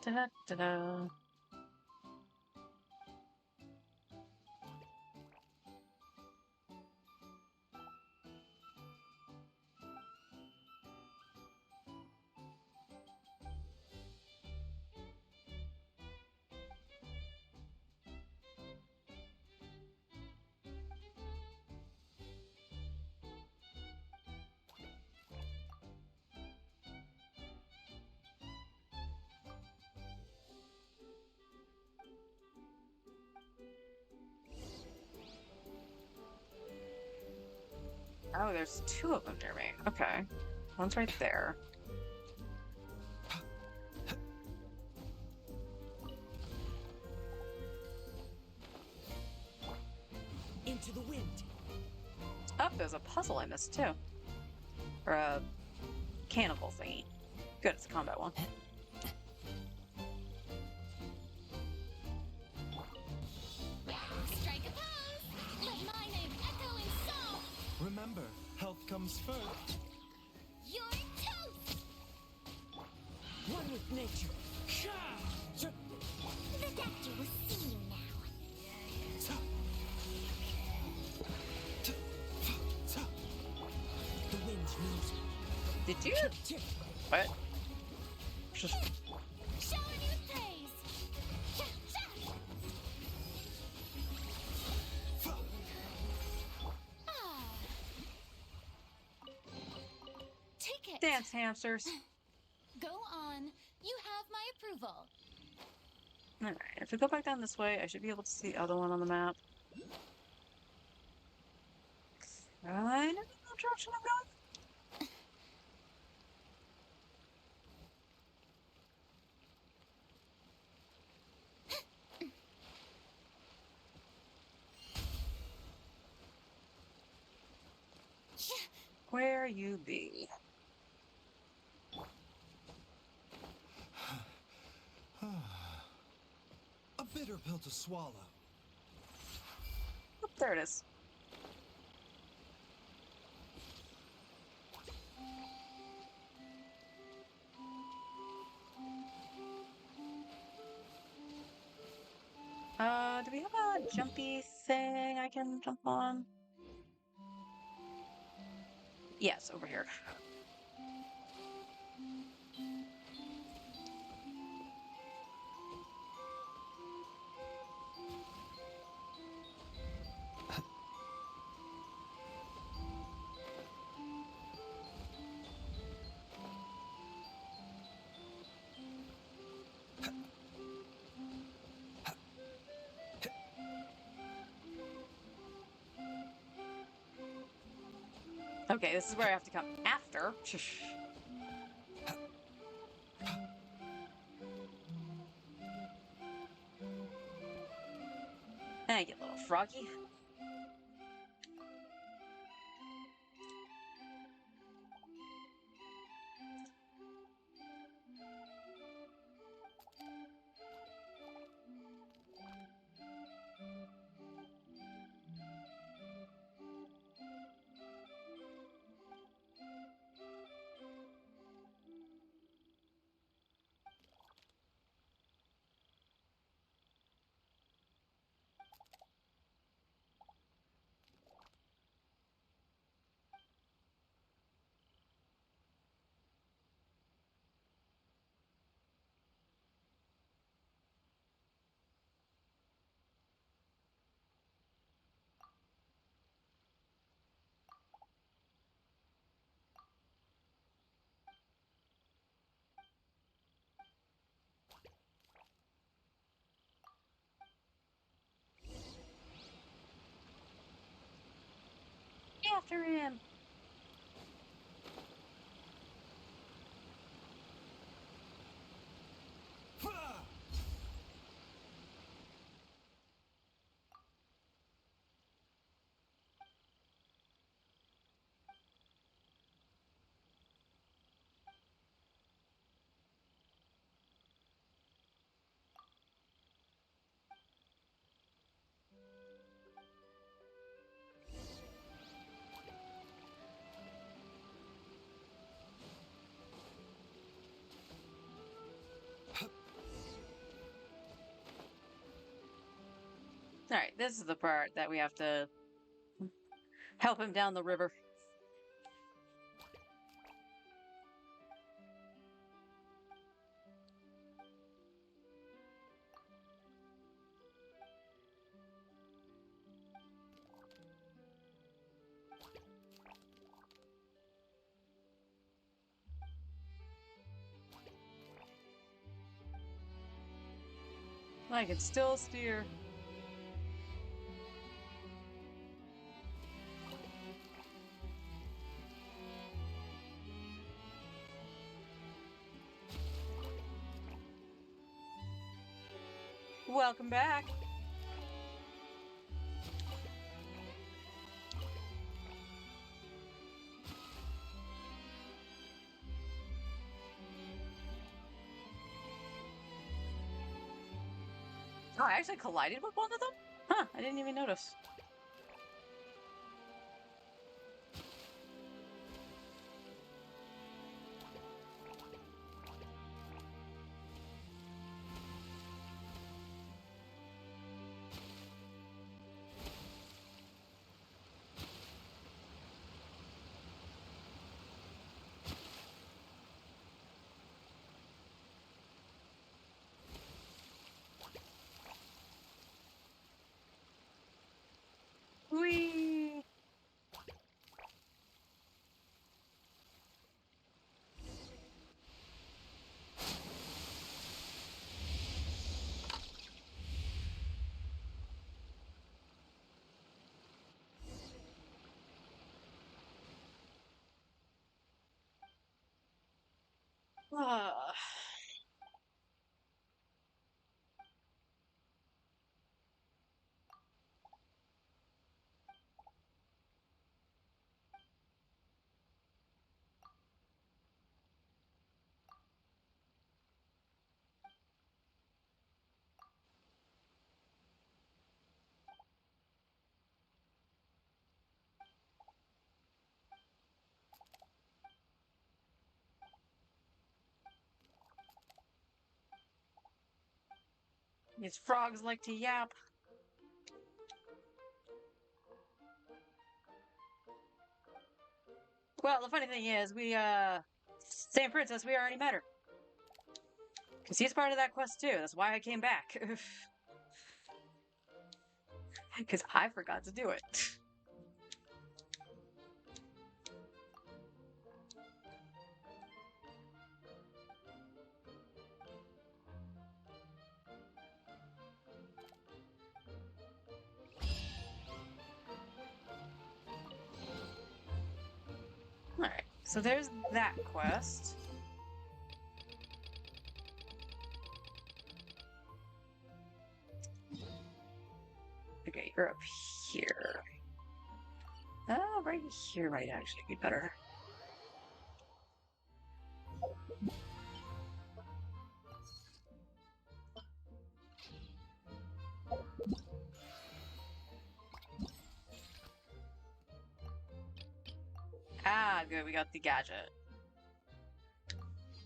Da, da, da, da. Oh, there's two of them near me. Okay. One's right there. Into the wind. Oh, there's a puzzle I missed too. Or a cannibal thingy. Good, it's a combat one. Strike a pose! Let my name echo in song! Remember, health comes first. You're toast! One with nature. The doctor will see you now. The wind knows me. Did you? Tick. What? Just Showing you praise! Cha, cha. Ah. Take it! dance hamsters. Go on. You have my approval. Alright, if we go back down this way, I should be able to see the other one on the map. I know the direction I'm going. Where you be? A bitter pill to swallow. Oh, there it is. Do we have a jumpy thing I can jump on? Yes, over here. Okay, this is where I have to come after. Hey, you little froggy. after him. All right, this is the part that we have to help him down the river. I can still steer. Welcome back. Oh, I actually collided with one of them? Huh, I didn't even notice. Whee! Ah. These frogs like to yap. Well, the funny thing is, Same Princess, we already met her. Because he's part of that quest too. That's why I came back. Because I forgot to do it. Alright, so there's that quest. Okay, you're up here. Oh, right here might actually be better. Ah, good, we got the gadget.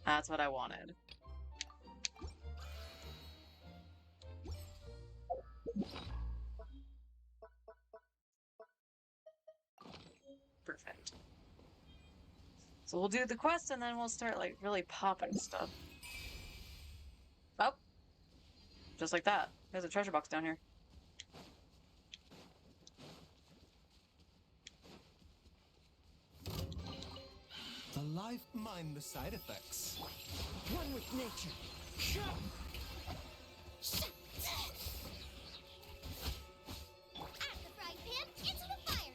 That's what I wanted. Perfect. So we'll do the quest and then we'll start like really popping stuff. Oh, just like that. There's a treasure box down here. The life mind the side effects. One with nature. Out of the frying pan, into the fire.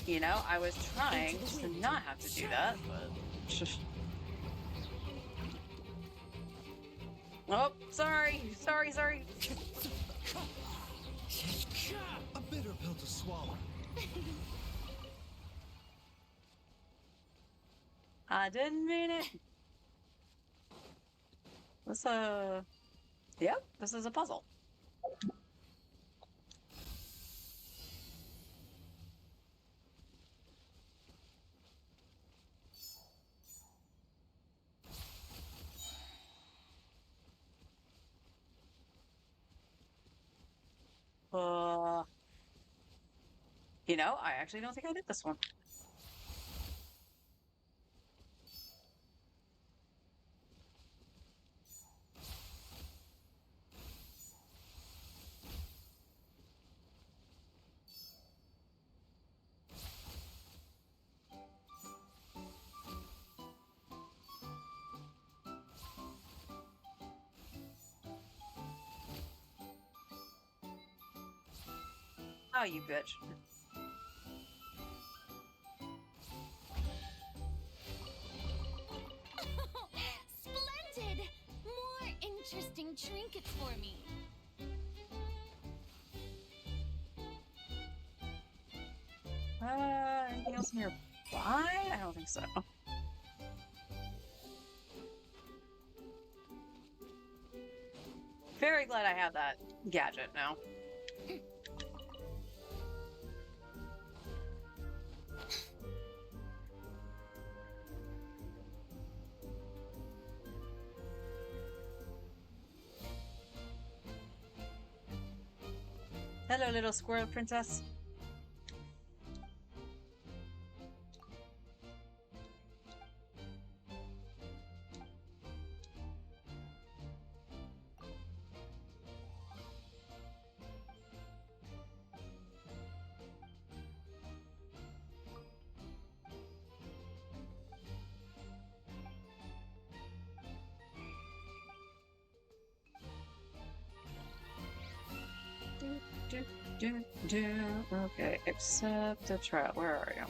You know, I was trying Into the to wind. not have to do that, but. Oh, sorry, sorry. A bitter pill to swallow. I didn't mean it. This yep, this is a puzzle. Uh, you know, I actually don't think I did this one. Oh, you bitch. Splendid! More interesting trinkets for me. Anything else nearby? I don't think so. Very glad I have that gadget now. Hello, little squirrel princess. Okay, accept the trial. Where are you?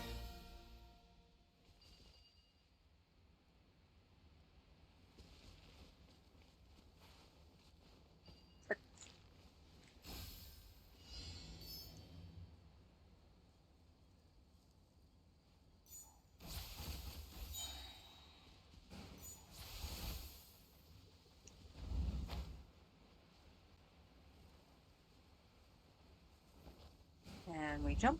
And we jump.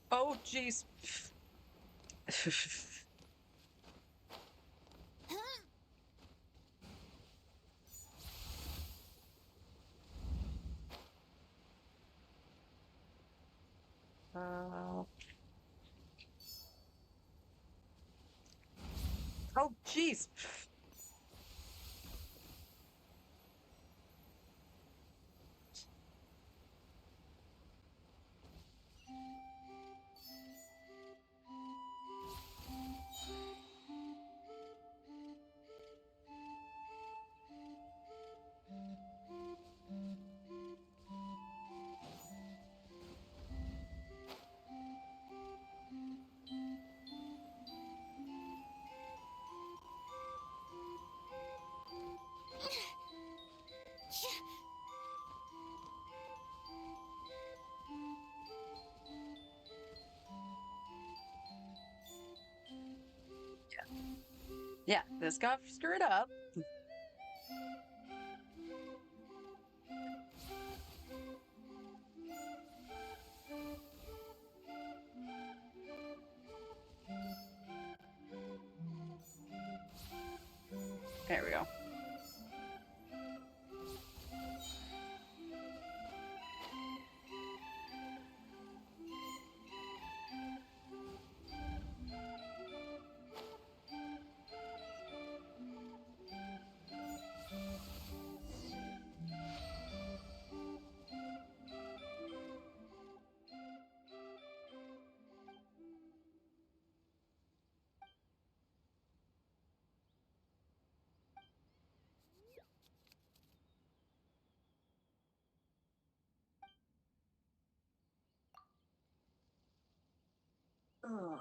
Oh, jeez. uh, oh, jeez. Yeah, this got screwed up. There we go. Ugh.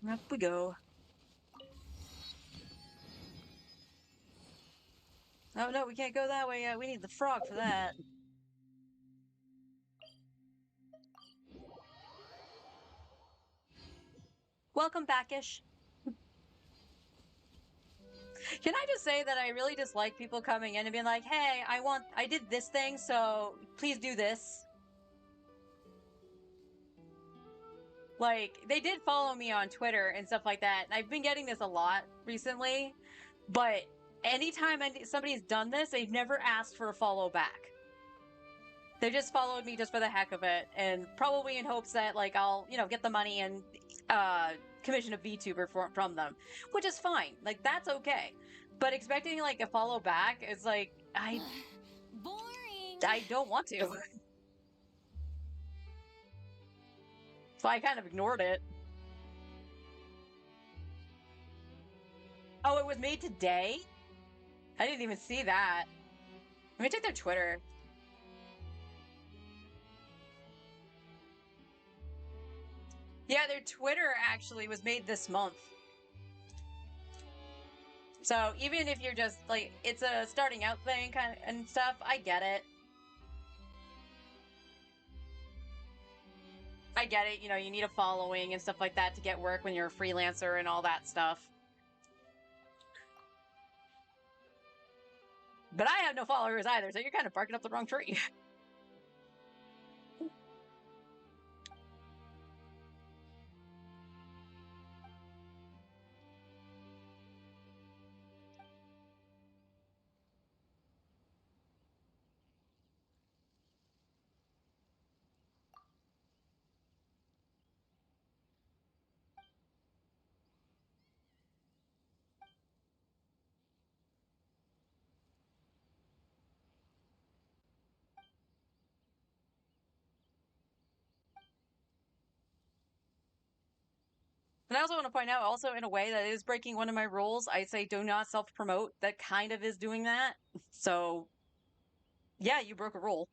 Up we go. Oh no, we can't go that way yet. We need the frog for that. Welcome backish. Can I just say that I really dislike people coming in and being like, hey, I did this thing, so please do this. Like, they did follow me on Twitter and stuff like that, and I've been getting this a lot recently, but anytime somebody's done this, they've never asked for a follow back. They just followed me just for the heck of it, and probably in hopes that, like, I'll, get the money and commission a VTuber from them, which is fine. Like, that's okay. But expecting, like, a follow back is like, Boring. I don't want to. So I kind of ignored it. Oh, it was made today? I didn't even see that. Let me check their Twitter. Yeah, their Twitter actually was made this month. So even if you're just like, it's a starting out thing kind of and stuff, I get it. I get it. You need a following and stuff like that to get work when you're a freelancer and all that stuff. But I have no followers either, so you're kind of barking up the wrong tree. And I also want to point out, also in a way that is breaking one of my rules, I say do not self-promote. That kind of is doing that. So, yeah, you broke a rule.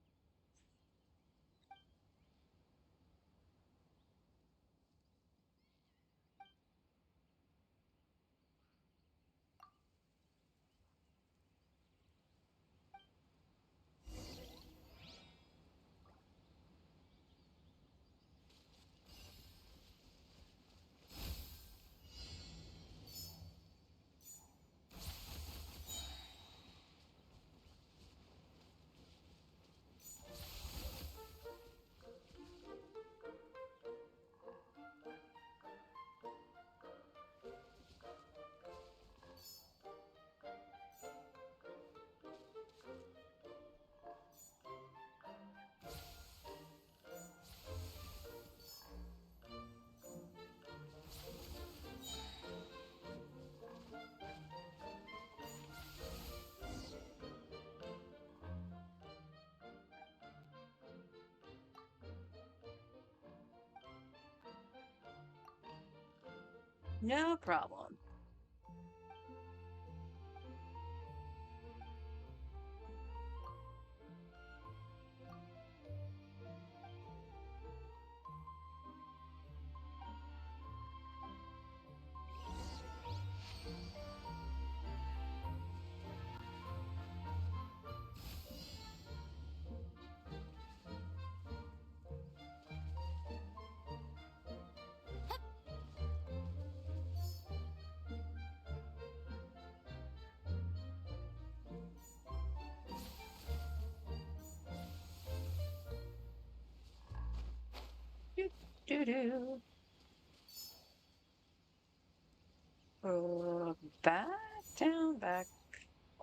No problem. Do-do-do. Back, down, back.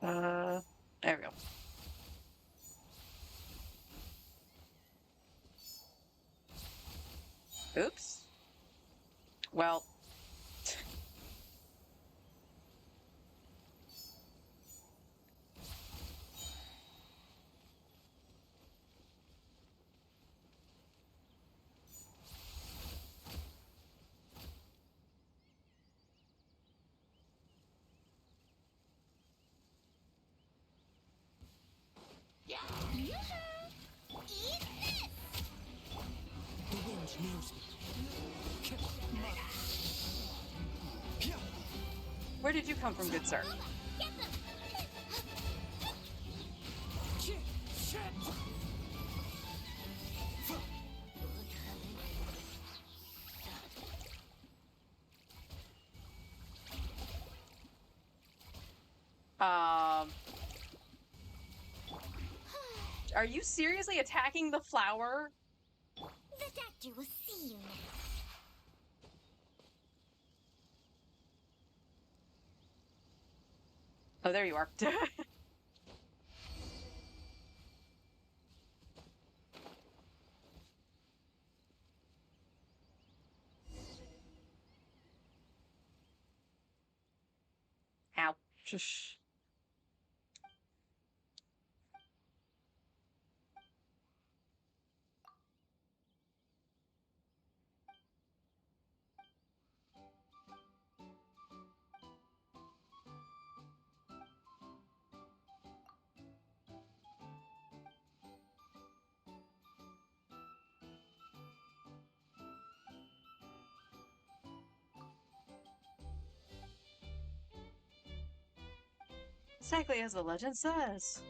There we go. Oops. Well. Eat this! The wind knows me. Where did you come from, good sir? Get them! Are you seriously attacking the flower? The doctor will see you now. Oh, there you are. Ow. Shush. Exactly as the legend says.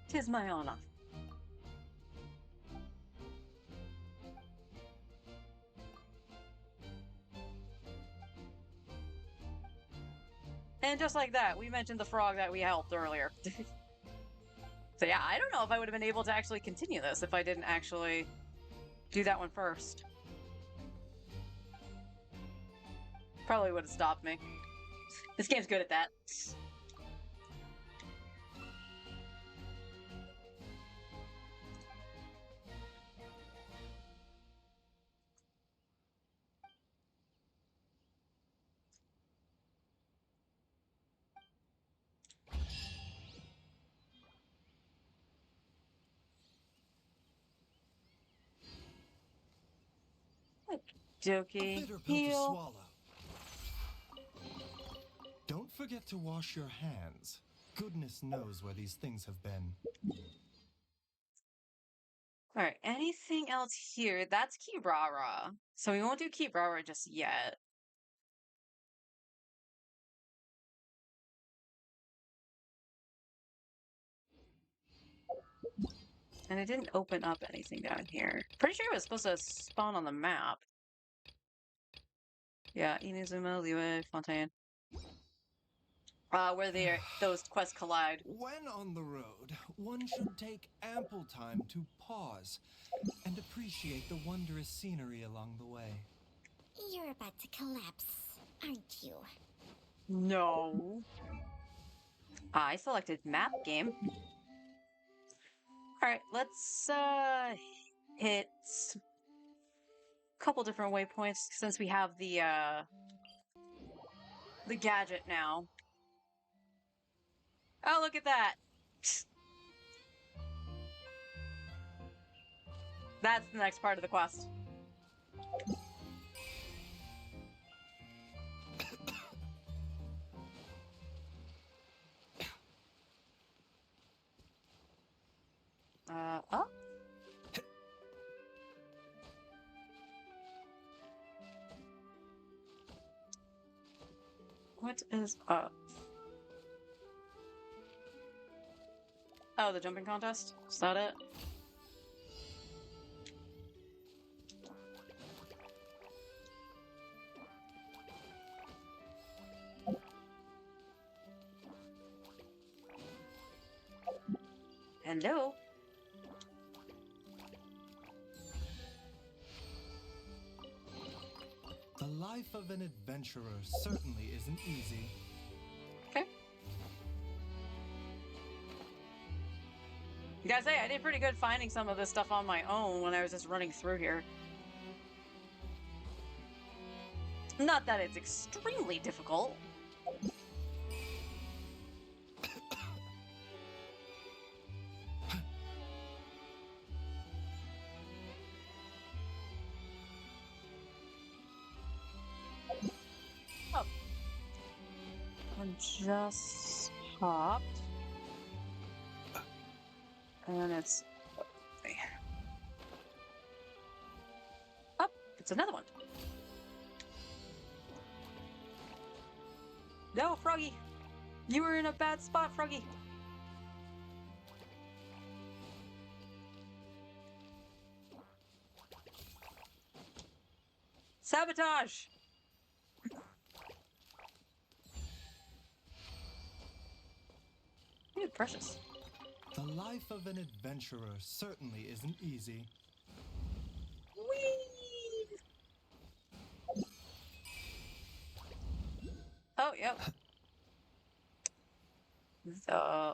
Tis my honor. And just like that, we mentioned the frog that we helped earlier. So yeah, I don't know if I would have been able to actually continue this if I didn't actually do that one first. Probably would have stopped me. This game's good at that. Jokey. Bitter pill to Heal. swallow. Don't forget to wash your hands. Goodness knows where these things have been. Alright, anything else here? That's Kirara. So we won't do Kirara just yet. And it didn't open up anything down here. Pretty sure it was supposed to spawn on the map. Yeah, Inazuma, Liyue, Fontaine. Where those quests collide. When on the road, one should take ample time to pause and appreciate the wondrous scenery along the way. You're about to collapse, aren't you? No. I selected map game. Alright, let's hit a couple different waypoints since we have the gadget now. Oh, look at that. That's the next part of the quest. Oh. What is up? Oh, the jumping contest? Is that it? Hello? The life of an adventurer certainly isn't easy. Okay. Gotta say, I did pretty good finding some of this stuff on my own when I was just running through here. Not that it's extremely difficult. Oh. I'm just popped. And then it's... Oh, it's another one. No, Froggy! You were in a bad spot, Froggy! Sabotage! Ooh, precious. The life of an adventurer certainly isn't easy. Whee! Oh, yep.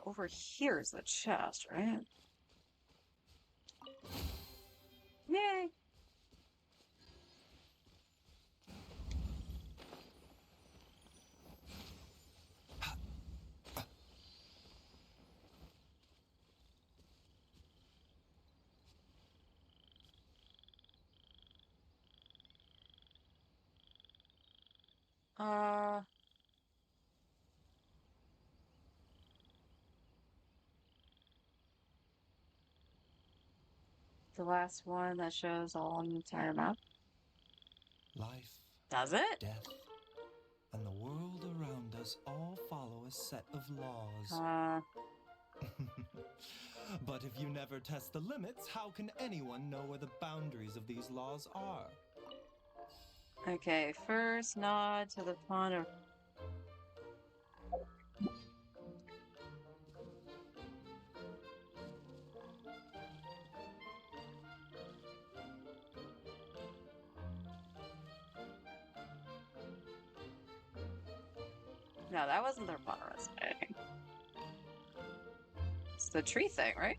Over here is the chest, right? Yay! Uh... The last one that shows all on the entire map. Life, Does it? death, and the world around us all follow a set of laws. But if you never test the limits, how can anyone know where the boundaries of these laws are? Okay, first nod to the pond of... No, that wasn't their pond resonating. It's the tree thing, right?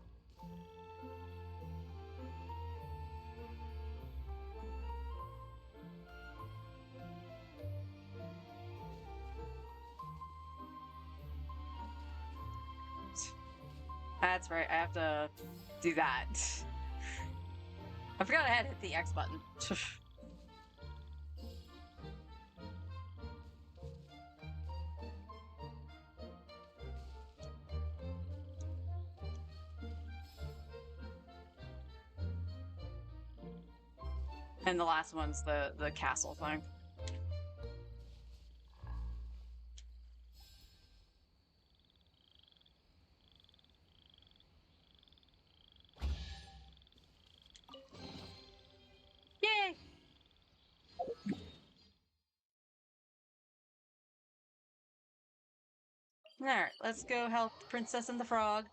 That's right, I have to do that. I forgot I had to hit the X button. And the last one's the castle thing. Yay! Alright, let's go help the princess and the frog.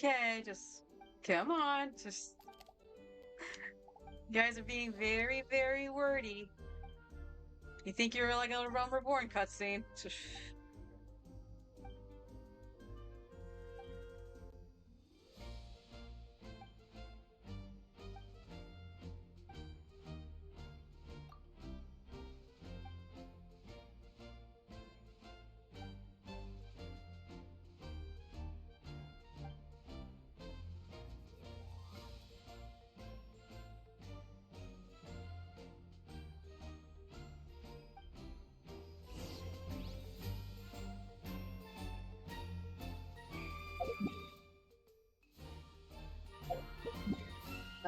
Okay, just come on. Just you guys are being very, very wordy. You think you're like a Realm Reborn cutscene?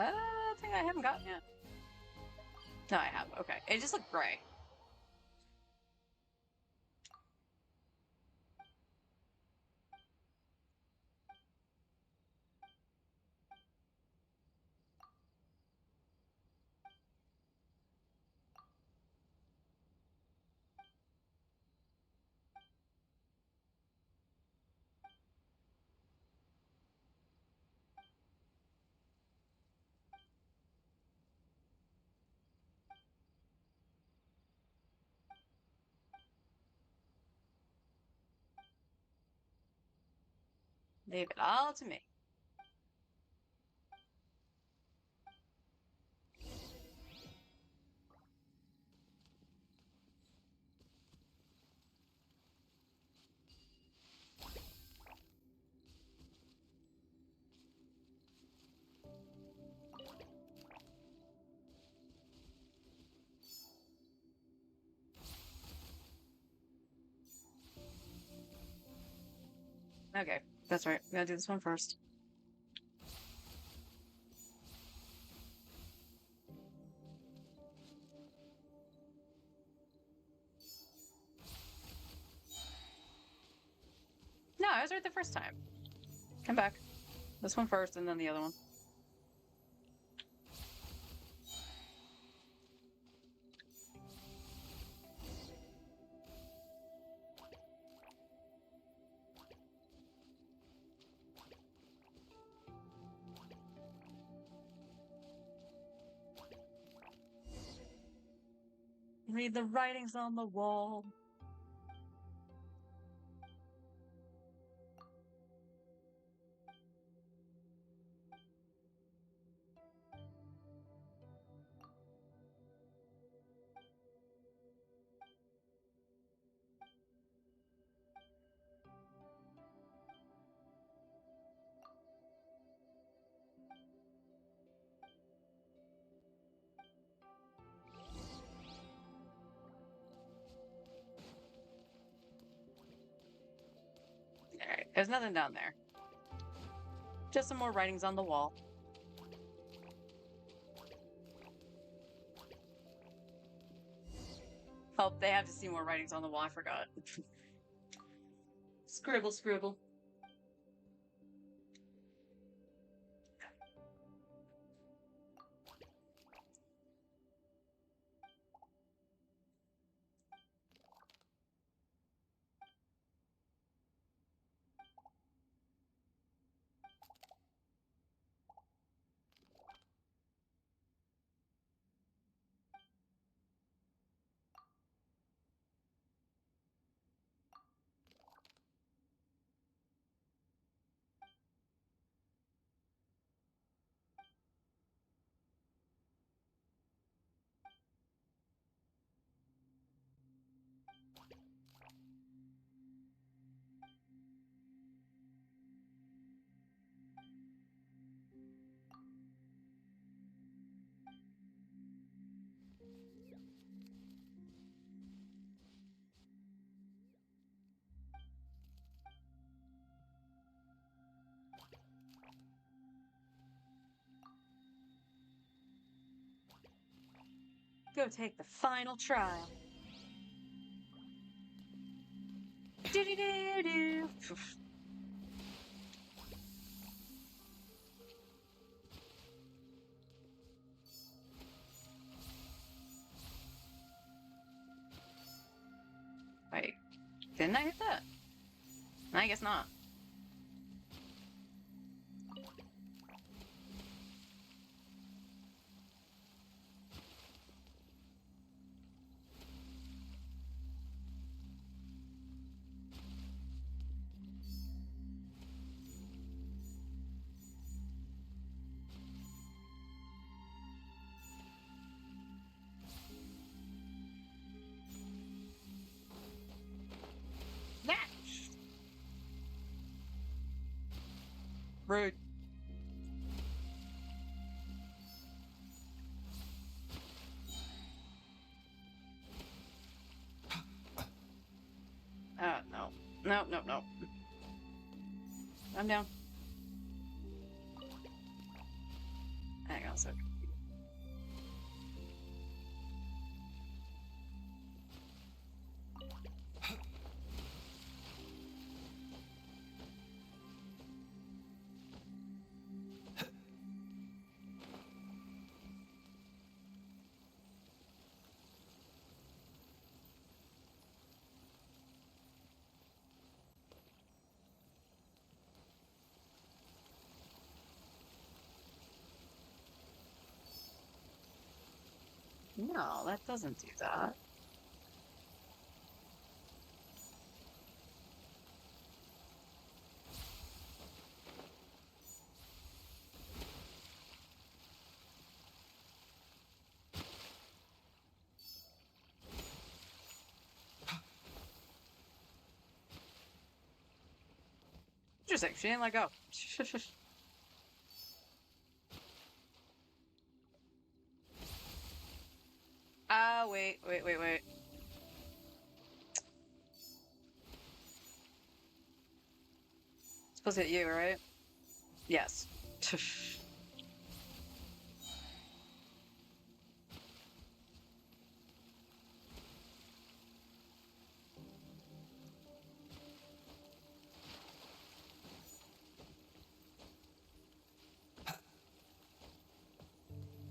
that a thing I haven't gotten yet? No, I have. Okay. It just looked gray. Leave it all to me. Okay, that's right. We gotta do this one first. No, I was right the first time. Come back. This one first, and then the other one. Read the writings on the wall. Alright, there's nothing down there. Just some more writings on the wall. Oh, they have to see more writings on the wall. I forgot. Scribble, scribble. Go take the final trial. Do-do-do-do. Wait, didn't I hit that? I guess not. That! Rude. No. No, no, no. I'm down. Hang on. second. No, that doesn't do that. Interesting. She didn't let go. Ah, wait. Supposed to hit you, right? Yes.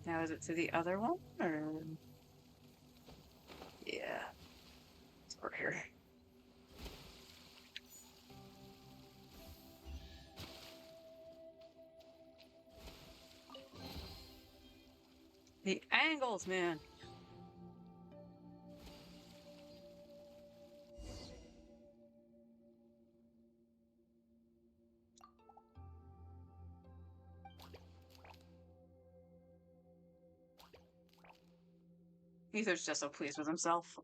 Now is it to the other one, or? Yeah. It's over here. The angles, man. Ether's just so pleased with himself.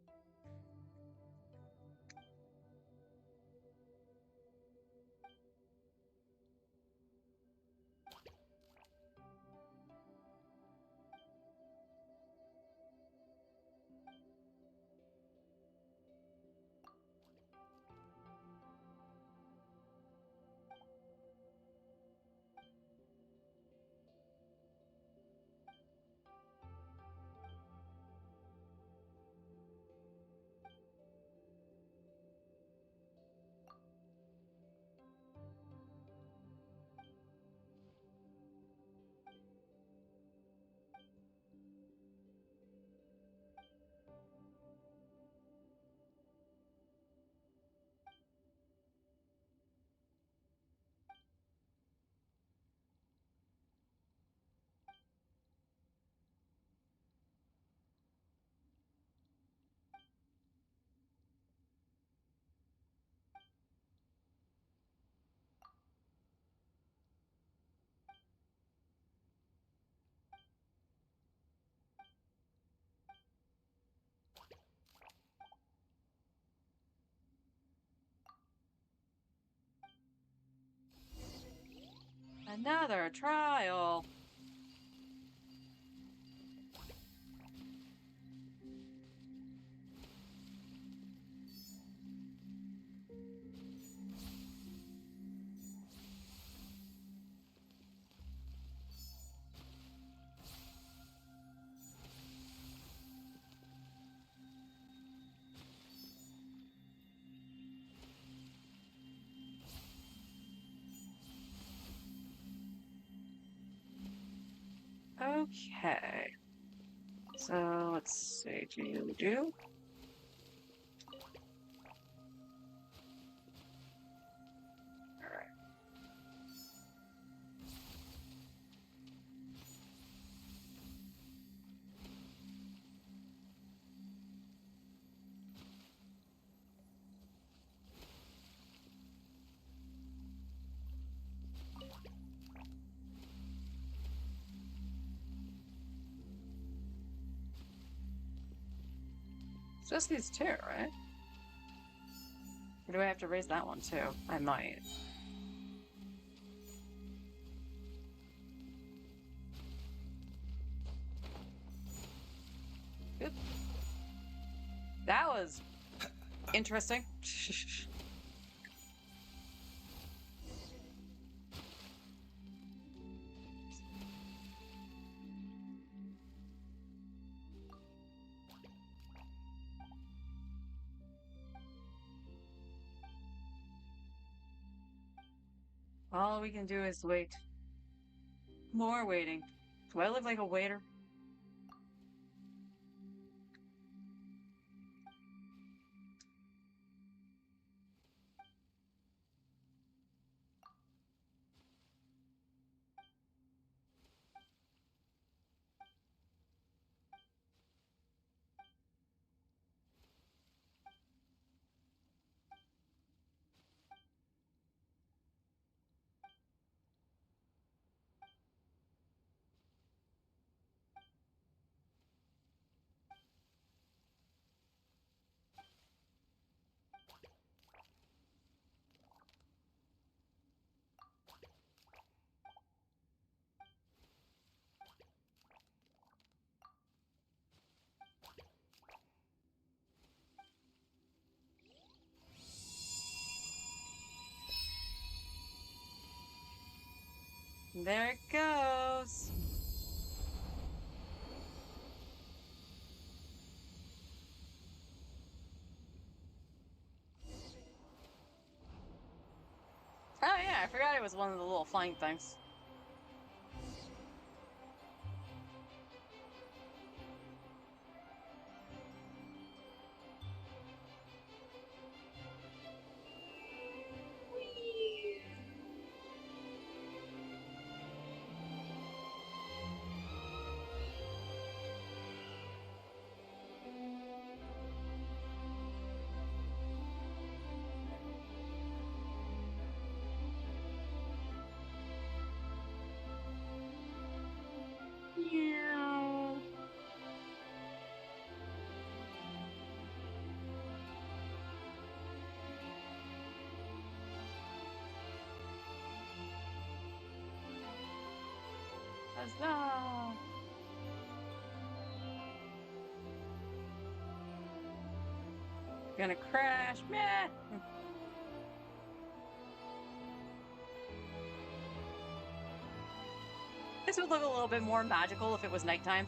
Another trial. Okay. So let's see. Do. All right. It's just these two, right? Or do I have to raise that one too? I might. Oop. That was interesting. All we can do is wait. More waiting. Do I live like a waiter? There it goes. Oh yeah, I forgot it was one of the little flying things. Yeah. Huzzah! Gonna crash. Meh. This would look a little bit more magical if it was nighttime.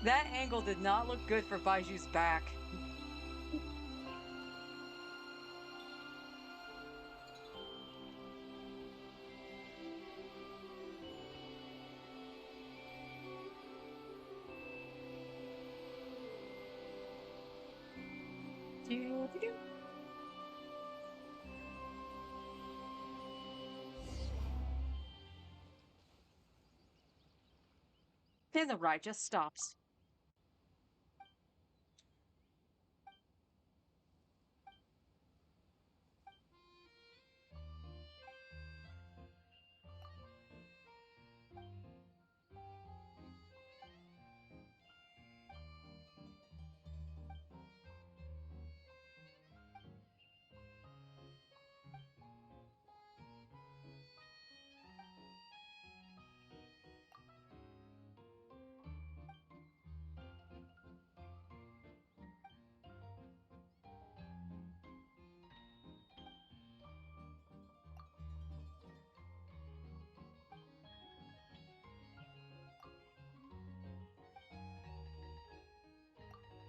That angle did not look good for Baiju's back. Doo-doo-doo. Then the ride just stops.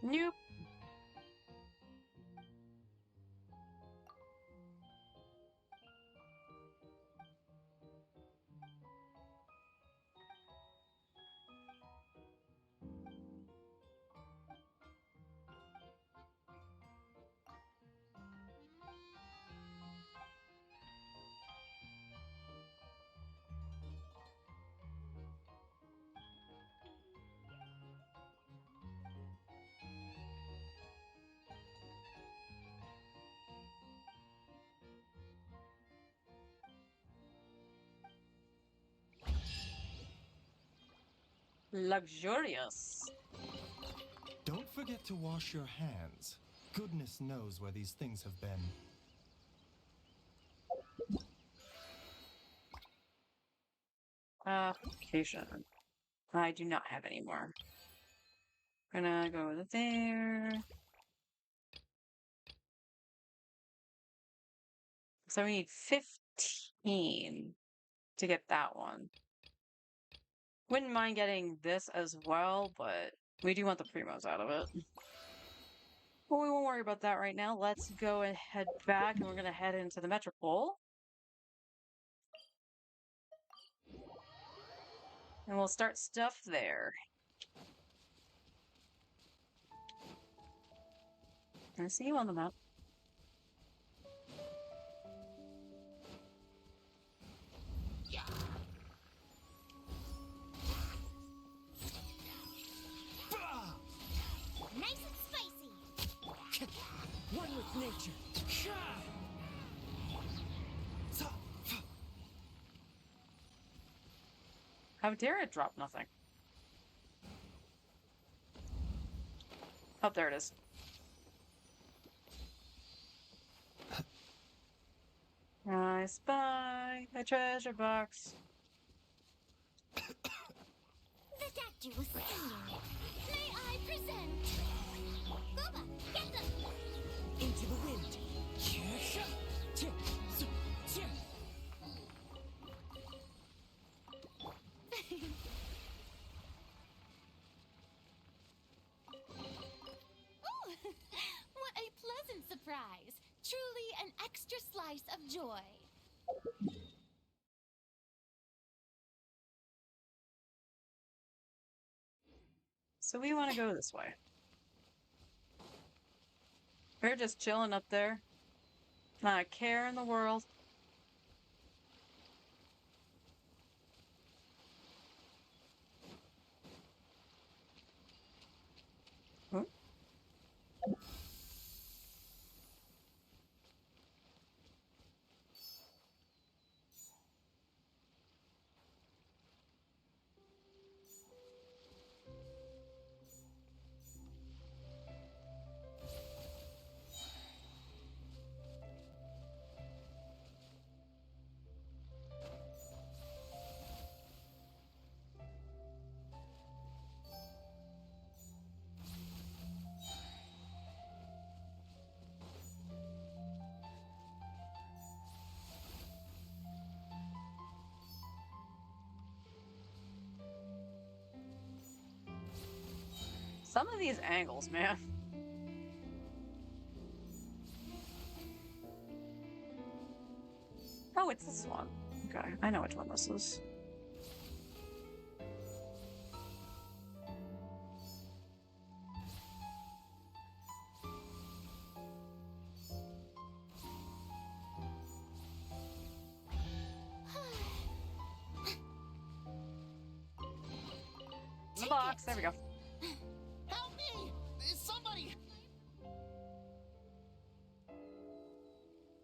Nope. Luxurious. Don't forget to wash your hands. Goodness knows where these things have been. Location. I do not have any more. Gonna go with there. So we need 15 to get that one. Wouldn't mind getting this as well, but we do want the primos out of it. Well, we won't worry about that right now. Let's go and head back, and we're gonna head into the Metropole. And we'll start stuff there. I see you on the map. Nice and spicy. One with nature. How dare it drop nothing? Oh, there it is. I spy a treasure box. The doctor was singing. May I present? Booba, get them! Into the wind. Oh, what a pleasant surprise! Truly an extra slice of joy. So we want to go this way. We're just chilling up there. Not a care in the world. Oh. Some of these angles, man. Oh, it's this one. Okay, I know which one this is. The box, there we go. Help me! Somebody!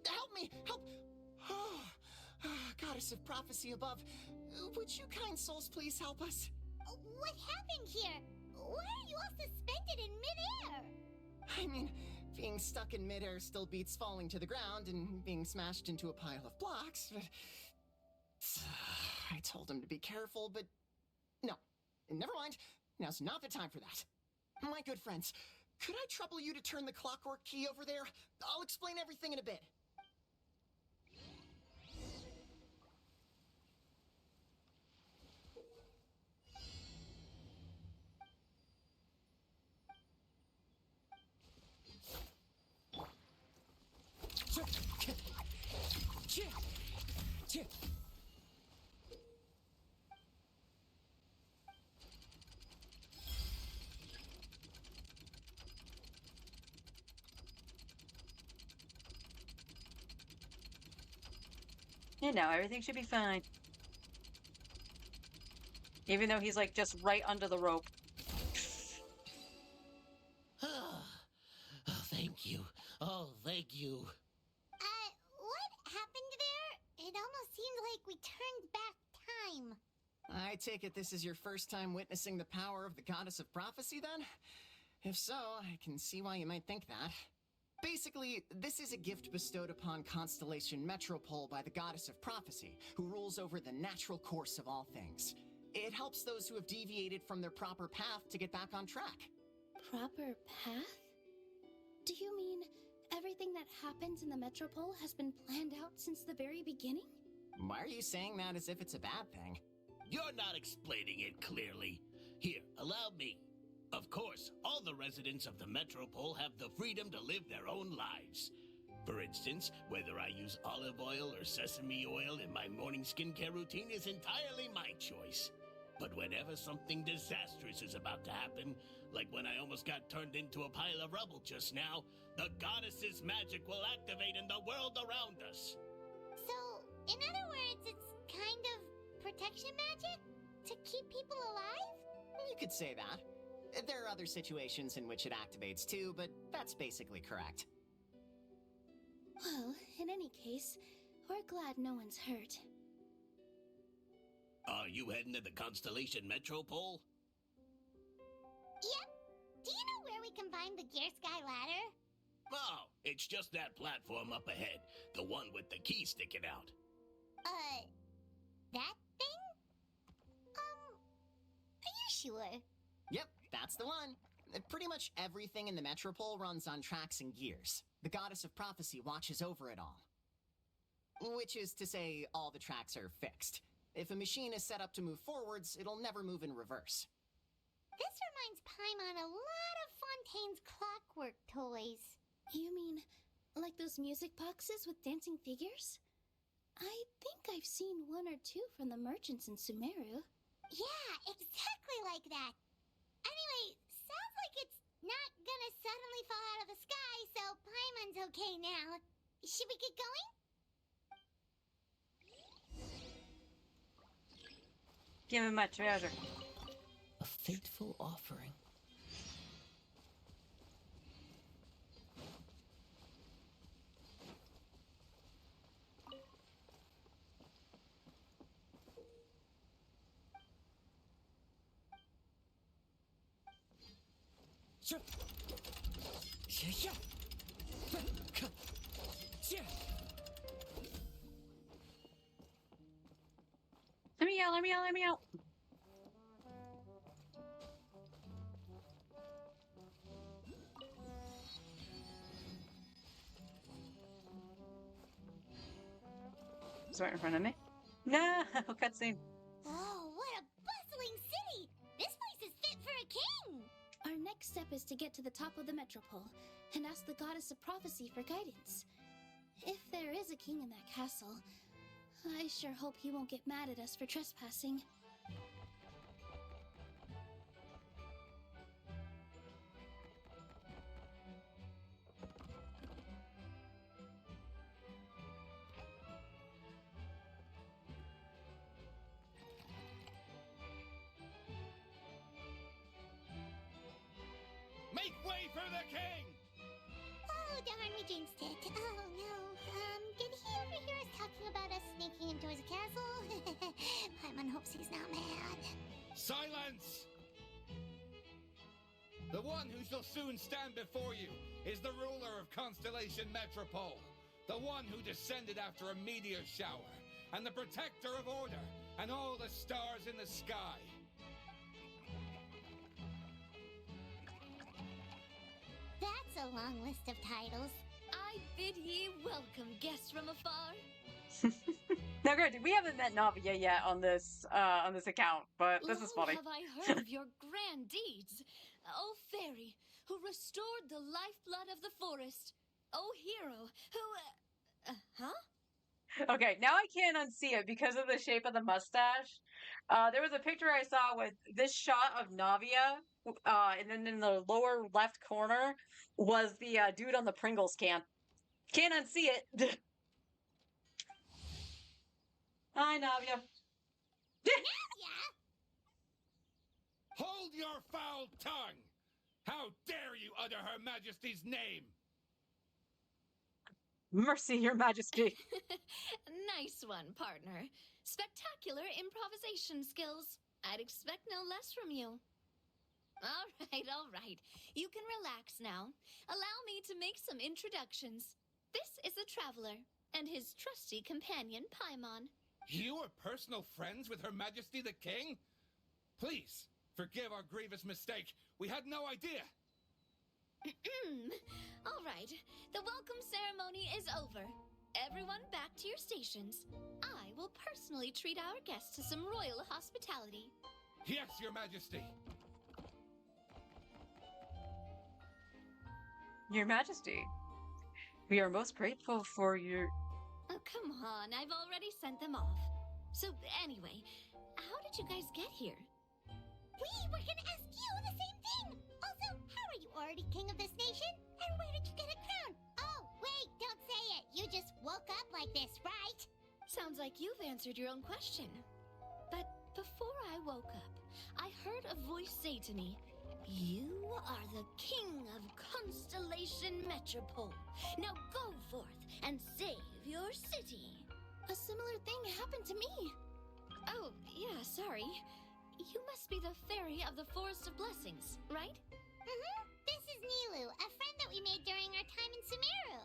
Help me! Help! Goddess of prophecy above, would you kind souls please help us? What happened here? Why are you all suspended in midair? I mean, being stuck in midair still beats falling to the ground and being smashed into a pile of blocks, but... I told him to be careful, but... No. Never mind. Now's not the time for that. My good friends, could I trouble you to turn the clockwork key over there? I'll explain everything in a bit. You know, everything should be fine. Even though he's like just right under the rope. Oh, thank you. Oh, thank you. What happened there? It almost seemed like we turned back time. I take it this is your first time witnessing the power of the goddess of prophecy, then? If so, I can see why you might think that. Basically, this is a gift bestowed upon Constellation Metropole by the Goddess of Prophecy, who rules over the natural course of all things. It helps those who have deviated from their proper path to get back on track. Proper path? Do you mean everything that happens in the Metropole has been planned out since the very beginning? Why are you saying that as if it's a bad thing? You're not explaining it clearly. Here, allow me. Of course, all the residents of the Metropole have the freedom to live their own lives. For instance, whether I use olive oil or sesame oil in my morning skincare routine is entirely my choice. But whenever something disastrous is about to happen, like when I almost got turned into a pile of rubble just now, the goddess's magic will activate in the world around us. So, in other words, it's kind of protection magic? To keep people alive? You could say that. There are other situations in which it activates too, but that's basically correct. Well, in any case, we're glad no one's hurt. Are you heading to the Constellation Metropole? Yep. Do you know where we can find the Gear Sky ladder? Oh, it's just that platform up ahead, the one with the key sticking out. That thing? Are you sure? Yep, that's the one. Pretty much everything in the Metropole runs on tracks and gears. The Goddess of Prophecy watches over it all. Which is to say, all the tracks are fixed. If a machine is set up to move forwards, it'll never move in reverse. This reminds Paimon a lot of Fontaine's clockwork toys. You mean, like those music boxes with dancing figures? I think I've seen one or two from the merchants in Sumeru. Yeah, exactly like that. Anyway, sounds like it's not gonna suddenly fall out of the sky, so Paimon's okay now. Should we get going? Give me my treasure. A fateful offering. Let me out, let me out, let me out. It's right in front of me. No, cutscene. Oh, what a bustling city! This place is fit for a king! Our next step is to get to the top of the Metropole and ask the Goddess of Prophecy for guidance. If there is a king in that castle, I sure hope he won't get mad at us for trespassing. Make way for the king! Oh, darn, we jinxed it. Oh, no. Did he overhear us talking about us sneaking into his castle? Paimon hopes he's not mad. Silence! The one who shall soon stand before you is the ruler of Constellation Metropole, the one who descended after a meteor shower, and the protector of order and all the stars in the sky. That's a long list of titles. I bid ye welcome, guests from afar. Now, granted, we haven't met Navia yet on this account, but this is Long funny. have I heard of your grand deeds. O fairy, who restored the lifeblood of the forest. O hero, who... huh? Okay, now I can't unsee it because of the shape of the mustache. There was a picture I saw with this shot of Navia, and then in the lower left corner was the dude on the Pringles can. Can't unsee it. Hi, Navia. Yeah? Hold your foul tongue! How dare you utter Her Majesty's name! Mercy, Your Majesty. Nice one, partner. Spectacular improvisation skills. I'd expect no less from you. All right. You can relax now. Allow me to make some introductions. This is the Traveler, and his trusty companion, Paimon. You are personal friends with Her Majesty the King? Please, forgive our grievous mistake. We had no idea. All right. The welcome ceremony is over. Everyone back to your stations. I will personally treat our guests to some royal hospitality. Yes, Your Majesty. Your Majesty, we are most grateful for your... Oh, come on. I've already sent them off. So, anyway, how did you guys get here? We were gonna ask you the same thing! Also, how are you already king of this nation? And where did you get a crown? Oh, wait, don't say it! You just woke up like this, right? Sounds like you've answered your own question. But before I woke up, I heard a voice say to me, "You are the king of Constellation Metropole. Now go forth and save your city." A similar thing happened to me. Oh, yeah, sorry. You must be the fairy of the Forest of Blessings, right? This is Nilu, a friend that we made during our time in Sumeru.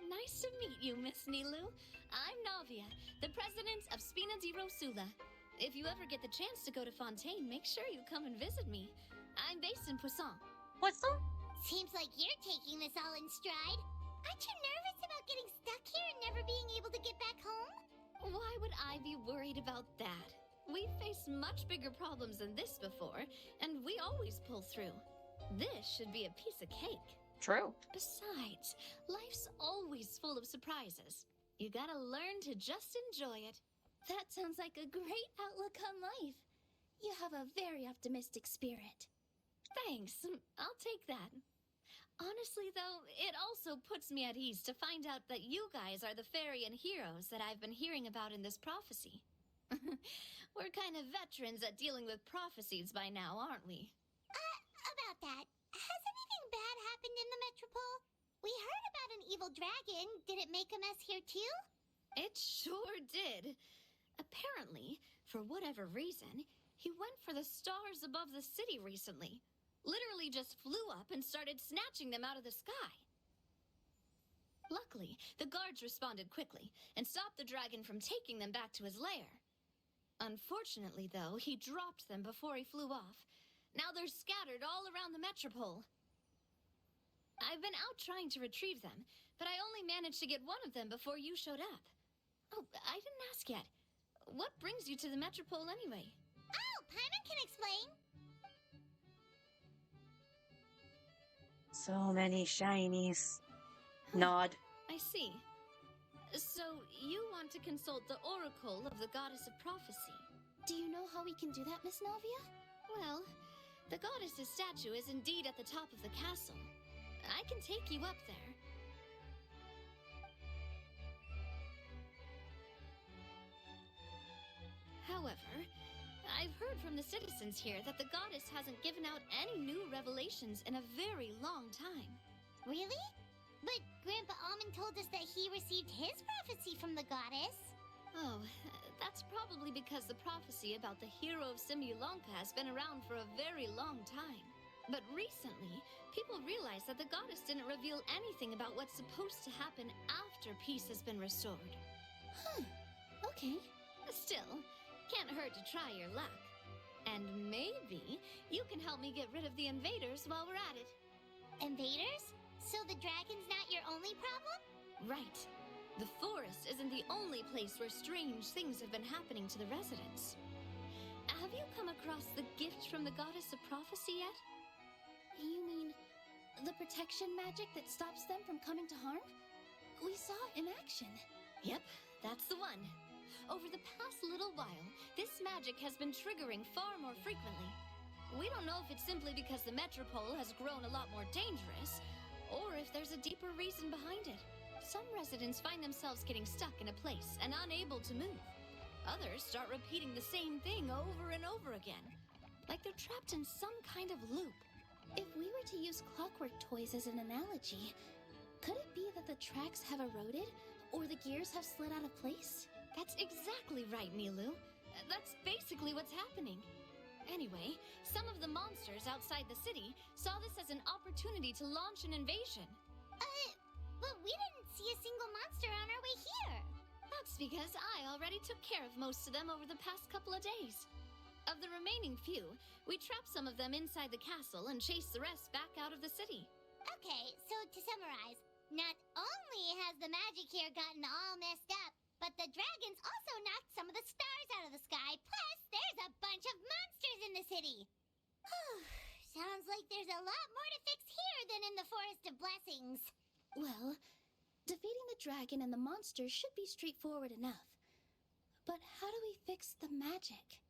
Nice to meet you, Miss Nilu. I'm Navia, the president of Spina di Rosula. If you ever get the chance to go to Fontaine, make sure you come and visit me. I'm based in Poisson. What's up? Seems like you're taking this all in stride. Aren't you nervous about getting stuck here and never being able to get back home? Why would I be worried about that? We've faced much bigger problems than this before, and we always pull through. This should be a piece of cake. True. Besides, life's always full of surprises. You gotta learn to just enjoy it. That sounds like a great outlook on life. You have a very optimistic spirit. Thanks. I'll take that. Honestly, though, it also puts me at ease to find out that you guys are the fairy and heroes that I've been hearing about in this prophecy. We're kind of veterans at dealing with prophecies by now, aren't we? About that, has anything bad happened in the Metropole? We heard about an evil dragon. Did it make a mess here too? It sure did. Apparently, for whatever reason, he went for the stars above the city recently. Literally just flew up and started snatching them out of the sky. Luckily, the guards responded quickly and stopped the dragon from taking them back to his lair. Unfortunately, though, he dropped them before he flew off. Now they're scattered all around the Metropole. I've been out trying to retrieve them, but I only managed to get one of them before you showed up. Oh, I didn't ask yet. What brings you to the Metropole anyway? Oh, Paimon can explain. So many shinies. Nod. I see. So, you want to consult the Oracle of the Goddess of Prophecy? Do you know how we can do that, Miss Navia? Well, the goddess's statue is indeed at the top of the castle. I can take you up there. However, I've heard from the citizens here that the goddess hasn't given out any new revelations in a very long time. Really? But Grandpa Almond told us that he received his prophecy from the goddess. Oh, that's probably because the prophecy about the hero of Simulanka has been around for a very long time. But recently, people realized that the goddess didn't reveal anything about what's supposed to happen after peace has been restored. Okay. Still, can't hurt to try your luck. And maybe you can help me get rid of the invaders while we're at it. Invaders? So the dragon's not your only problem? Right. The forest isn't the only place where strange things have been happening to the residents. Have you come across the gift from the Goddess of Prophecy yet? You mean the protection magic that stops them from coming to harm? We saw it in action. Yep, that's the one. Over the past little while, this magic has been triggering far more frequently. We don't know if it's simply because the Metropole has grown a lot more dangerous, or if there's a deeper reason behind it. Some residents find themselves getting stuck in a place and unable to move. Others start repeating the same thing over and over again, like they're trapped in some kind of loop. If we were to use clockwork toys as an analogy, could it be that the tracks have eroded, or the gears have slid out of place? That's exactly right, Nilu. That's basically what's happening. Anyway, some of the monsters outside the city saw this as an opportunity to launch an invasion. But we didn't see a single monster on our way here. That's because I already took care of most of them over the past couple of days. Of the remaining few, we trapped some of them inside the castle and chased the rest back out of the city. Okay, so to summarize, not only has the magic here gotten all messed up, but the dragons also knocked some of the stars out of the sky, plus there's a bunch of monsters in the city. Sounds like there's a lot more to fix here than in the Forest of Blessings. Well, defeating the dragon and the monsters should be straightforward enough. But how do we fix the magic?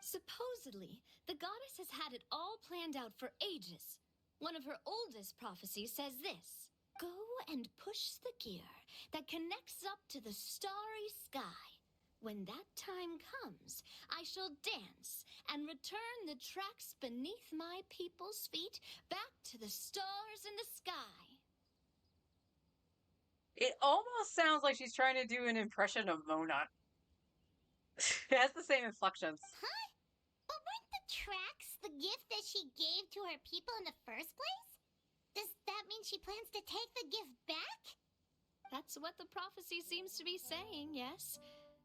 Supposedly, the goddess has had it all planned out for ages. One of her oldest prophecies says this: "Go and push the gear that connects up to the starry sky. When that time comes, I shall dance and return the tracks beneath my people's feet back to the stars in the sky." It almost sounds like she's trying to do an impression of Mona. It has the same inflections. Huh? But weren't the tracks the gift that she gave to her people in the first place? Does that mean she plans to take the gift back? That's what the prophecy seems to be saying, yes.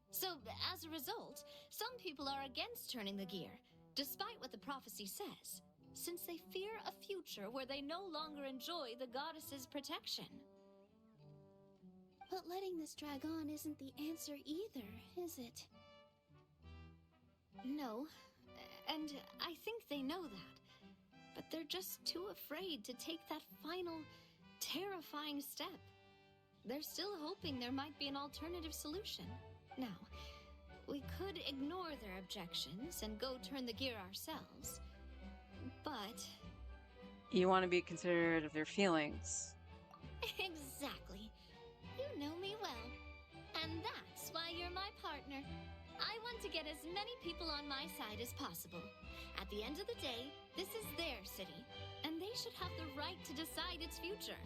So, as a result, some people are against turning the gear, despite what the prophecy says, since they fear a future where they no longer enjoy the goddess's protection. But letting this drag on isn't the answer either, is it? No, and I think they know that. But they're just too afraid to take that final, terrifying step. They're still hoping there might be an alternative solution. Now, we could ignore their objections and go turn the gear ourselves. But... You want to be considerate of their feelings. Exactly. You know me well. And that's why you're my partner. I want to get as many people on my side as possible. At the end of the day, this is their city, and they should have the right to decide its future.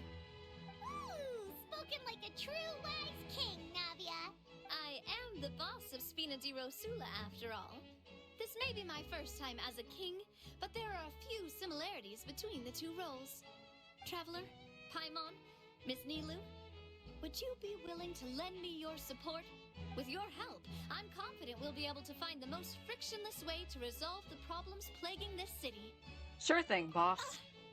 Ooh, spoken like a true wise king, Navia. I am the boss of Spina di Rosula, after all. This may be my first time as a king, but there are a few similarities between the two roles. Traveler, Paimon, Miss Nilu, would you be willing to lend me your support? With your help, I'm confident we'll be able to find the most frictionless way to resolve the problems plaguing this city. Sure thing, boss.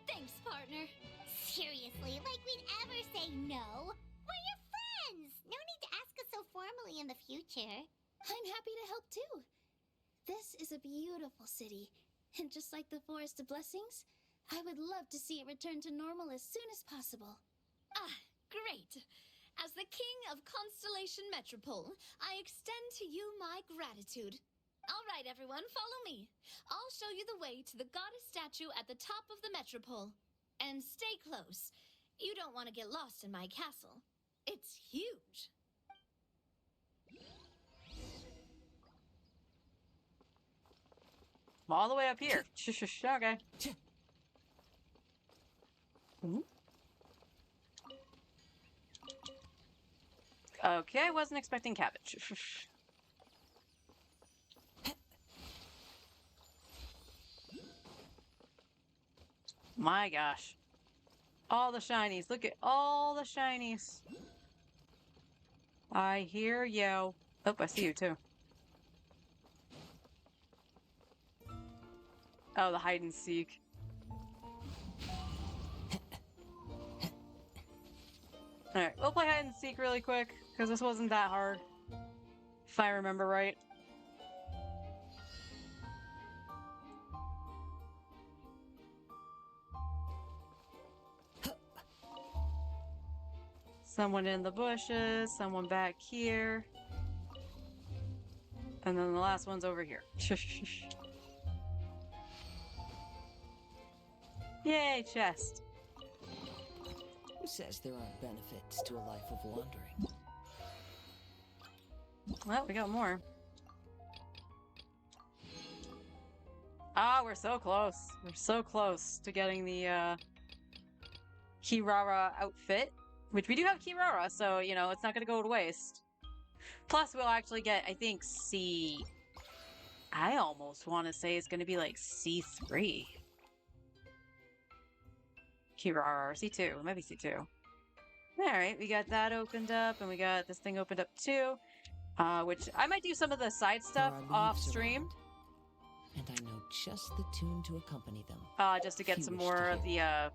Thanks, partner. Seriously, like we'd ever say no? We're your friends! No need to ask us so formally in the future. I'm happy to help too. This is a beautiful city, and just like the Forest of Blessings, I would love to see it return to normal as soon as possible. Ah, great. As the king of Constellation Metropole, I extend to you my gratitude. All right, everyone, follow me. I'll show you the way to the goddess statue at the top of the Metropole. And stay close. You don't want to get lost in my castle. It's huge. I'm all the way up here. Okay. Ooh. Okay, I wasn't expecting cabbage. My gosh. All the shinies. Look at all the shinies. I hear you. Oh, I see you too. Oh, the hide and seek. Alright, we'll play hide and seek really quick, because this wasn't that hard. If I remember right. Someone in the bushes, someone back here. And then the last one's over here. Yay, chest. Who says there aren't benefits to a life of wandering? Well, we got more. Ah, we're so close. We're so close to getting the Kirara outfit. Which we do have Kirara, so, you know, it's not going to go to waste. Plus, we'll actually get, I think, C I almost want to say it's going to be like C3. Kirara, C2. It might be C2. Alright, we got that opened up, and we got this thing opened up too. Which I might do some of the side stuff There are off leaves stream. around, and I know just the tune to accompany them. Just to get If some you wish to more of hear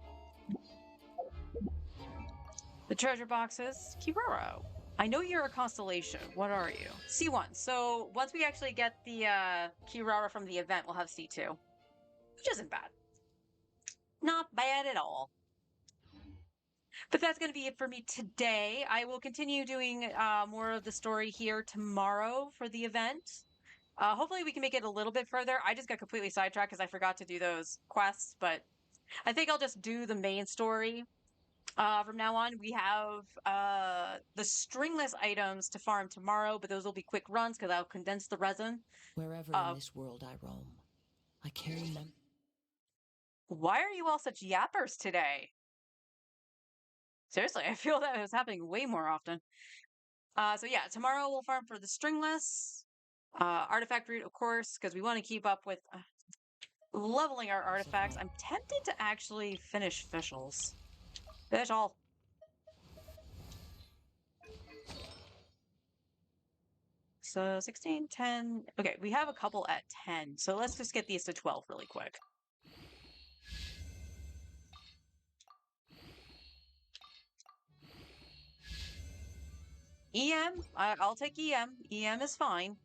the treasure boxes. Kirara, I know you're a constellation. What are you? C1. So once we actually get the Kirara from the event, we'll have C2. Which isn't bad. Not bad at all. But that's going to be it for me today. I will continue doing more of the story here tomorrow for the event. Hopefully we can make it a little bit further. I just got completely sidetracked because I forgot to do those quests, but I think I'll just do the main story. From now on, we have the stringless items to farm tomorrow, but those will be quick runs because I'll condense the resin. wherever in this world I roam. I carry them. Why are you all such yappers today? Seriously, I feel that was happening way more often. So yeah, tomorrow we'll farm for the stringless artifact route, of course, because we want to keep up with leveling our artifacts. I'm tempted to actually finish Fischl's. Fischl. So 16, 10. Okay, we have a couple at 10. So let's just get these to 12 really quick. EM, I'll take EM. EM is fine.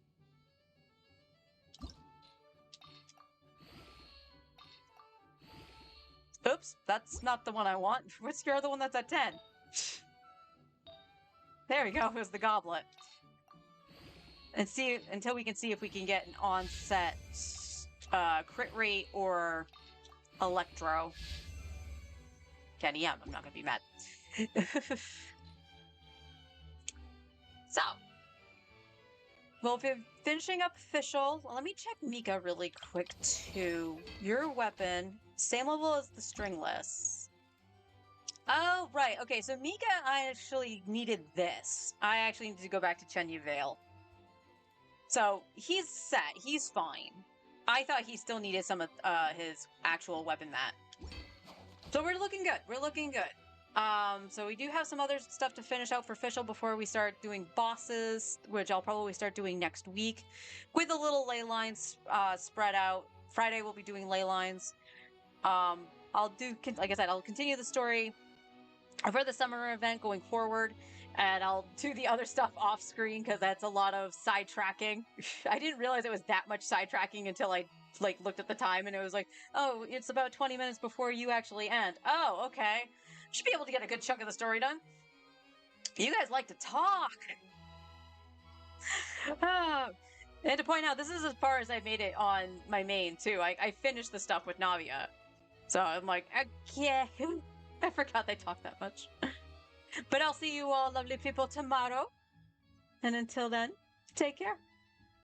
Oops, that's not the one I want. What's your other one that's at 10? There we go, it was the goblet. And see until we can see if we can get an onset crit rate or electro. Can EM, I'm not gonna be mad. So we'll be finishing up official. Let me check Mika really quick too. Your weapon, same level as the stringless. Oh, right. Okay, so Mika, I actually needed this. I actually need to go back to Chenyu Vale. So he's set. He's fine. I thought he still needed some of his actual weapon mat. So we're looking good. We're looking good. So we do have some other stuff to finish out for official before we start doing bosses, which I'll probably start doing next week, with a little ley lines spread out. Friday we'll be doing ley lines. I'll do, like I said, I'll continue the story for the summer event going forward, and I'll do the other stuff off screen because that's a lot of sidetracking. I didn't realize it was that much sidetracking until I looked at the time and it was like, oh, it's about 20 minutes before you actually end. Oh, okay. Should be able to get a good chunk of the story done. You guys like to talk. And to point out, this is as far as I made it on my main too. I finished the stuff with Navia. So I'm like, okay. I forgot they talk that much. But I'll see you all lovely people tomorrow. And until then, take care.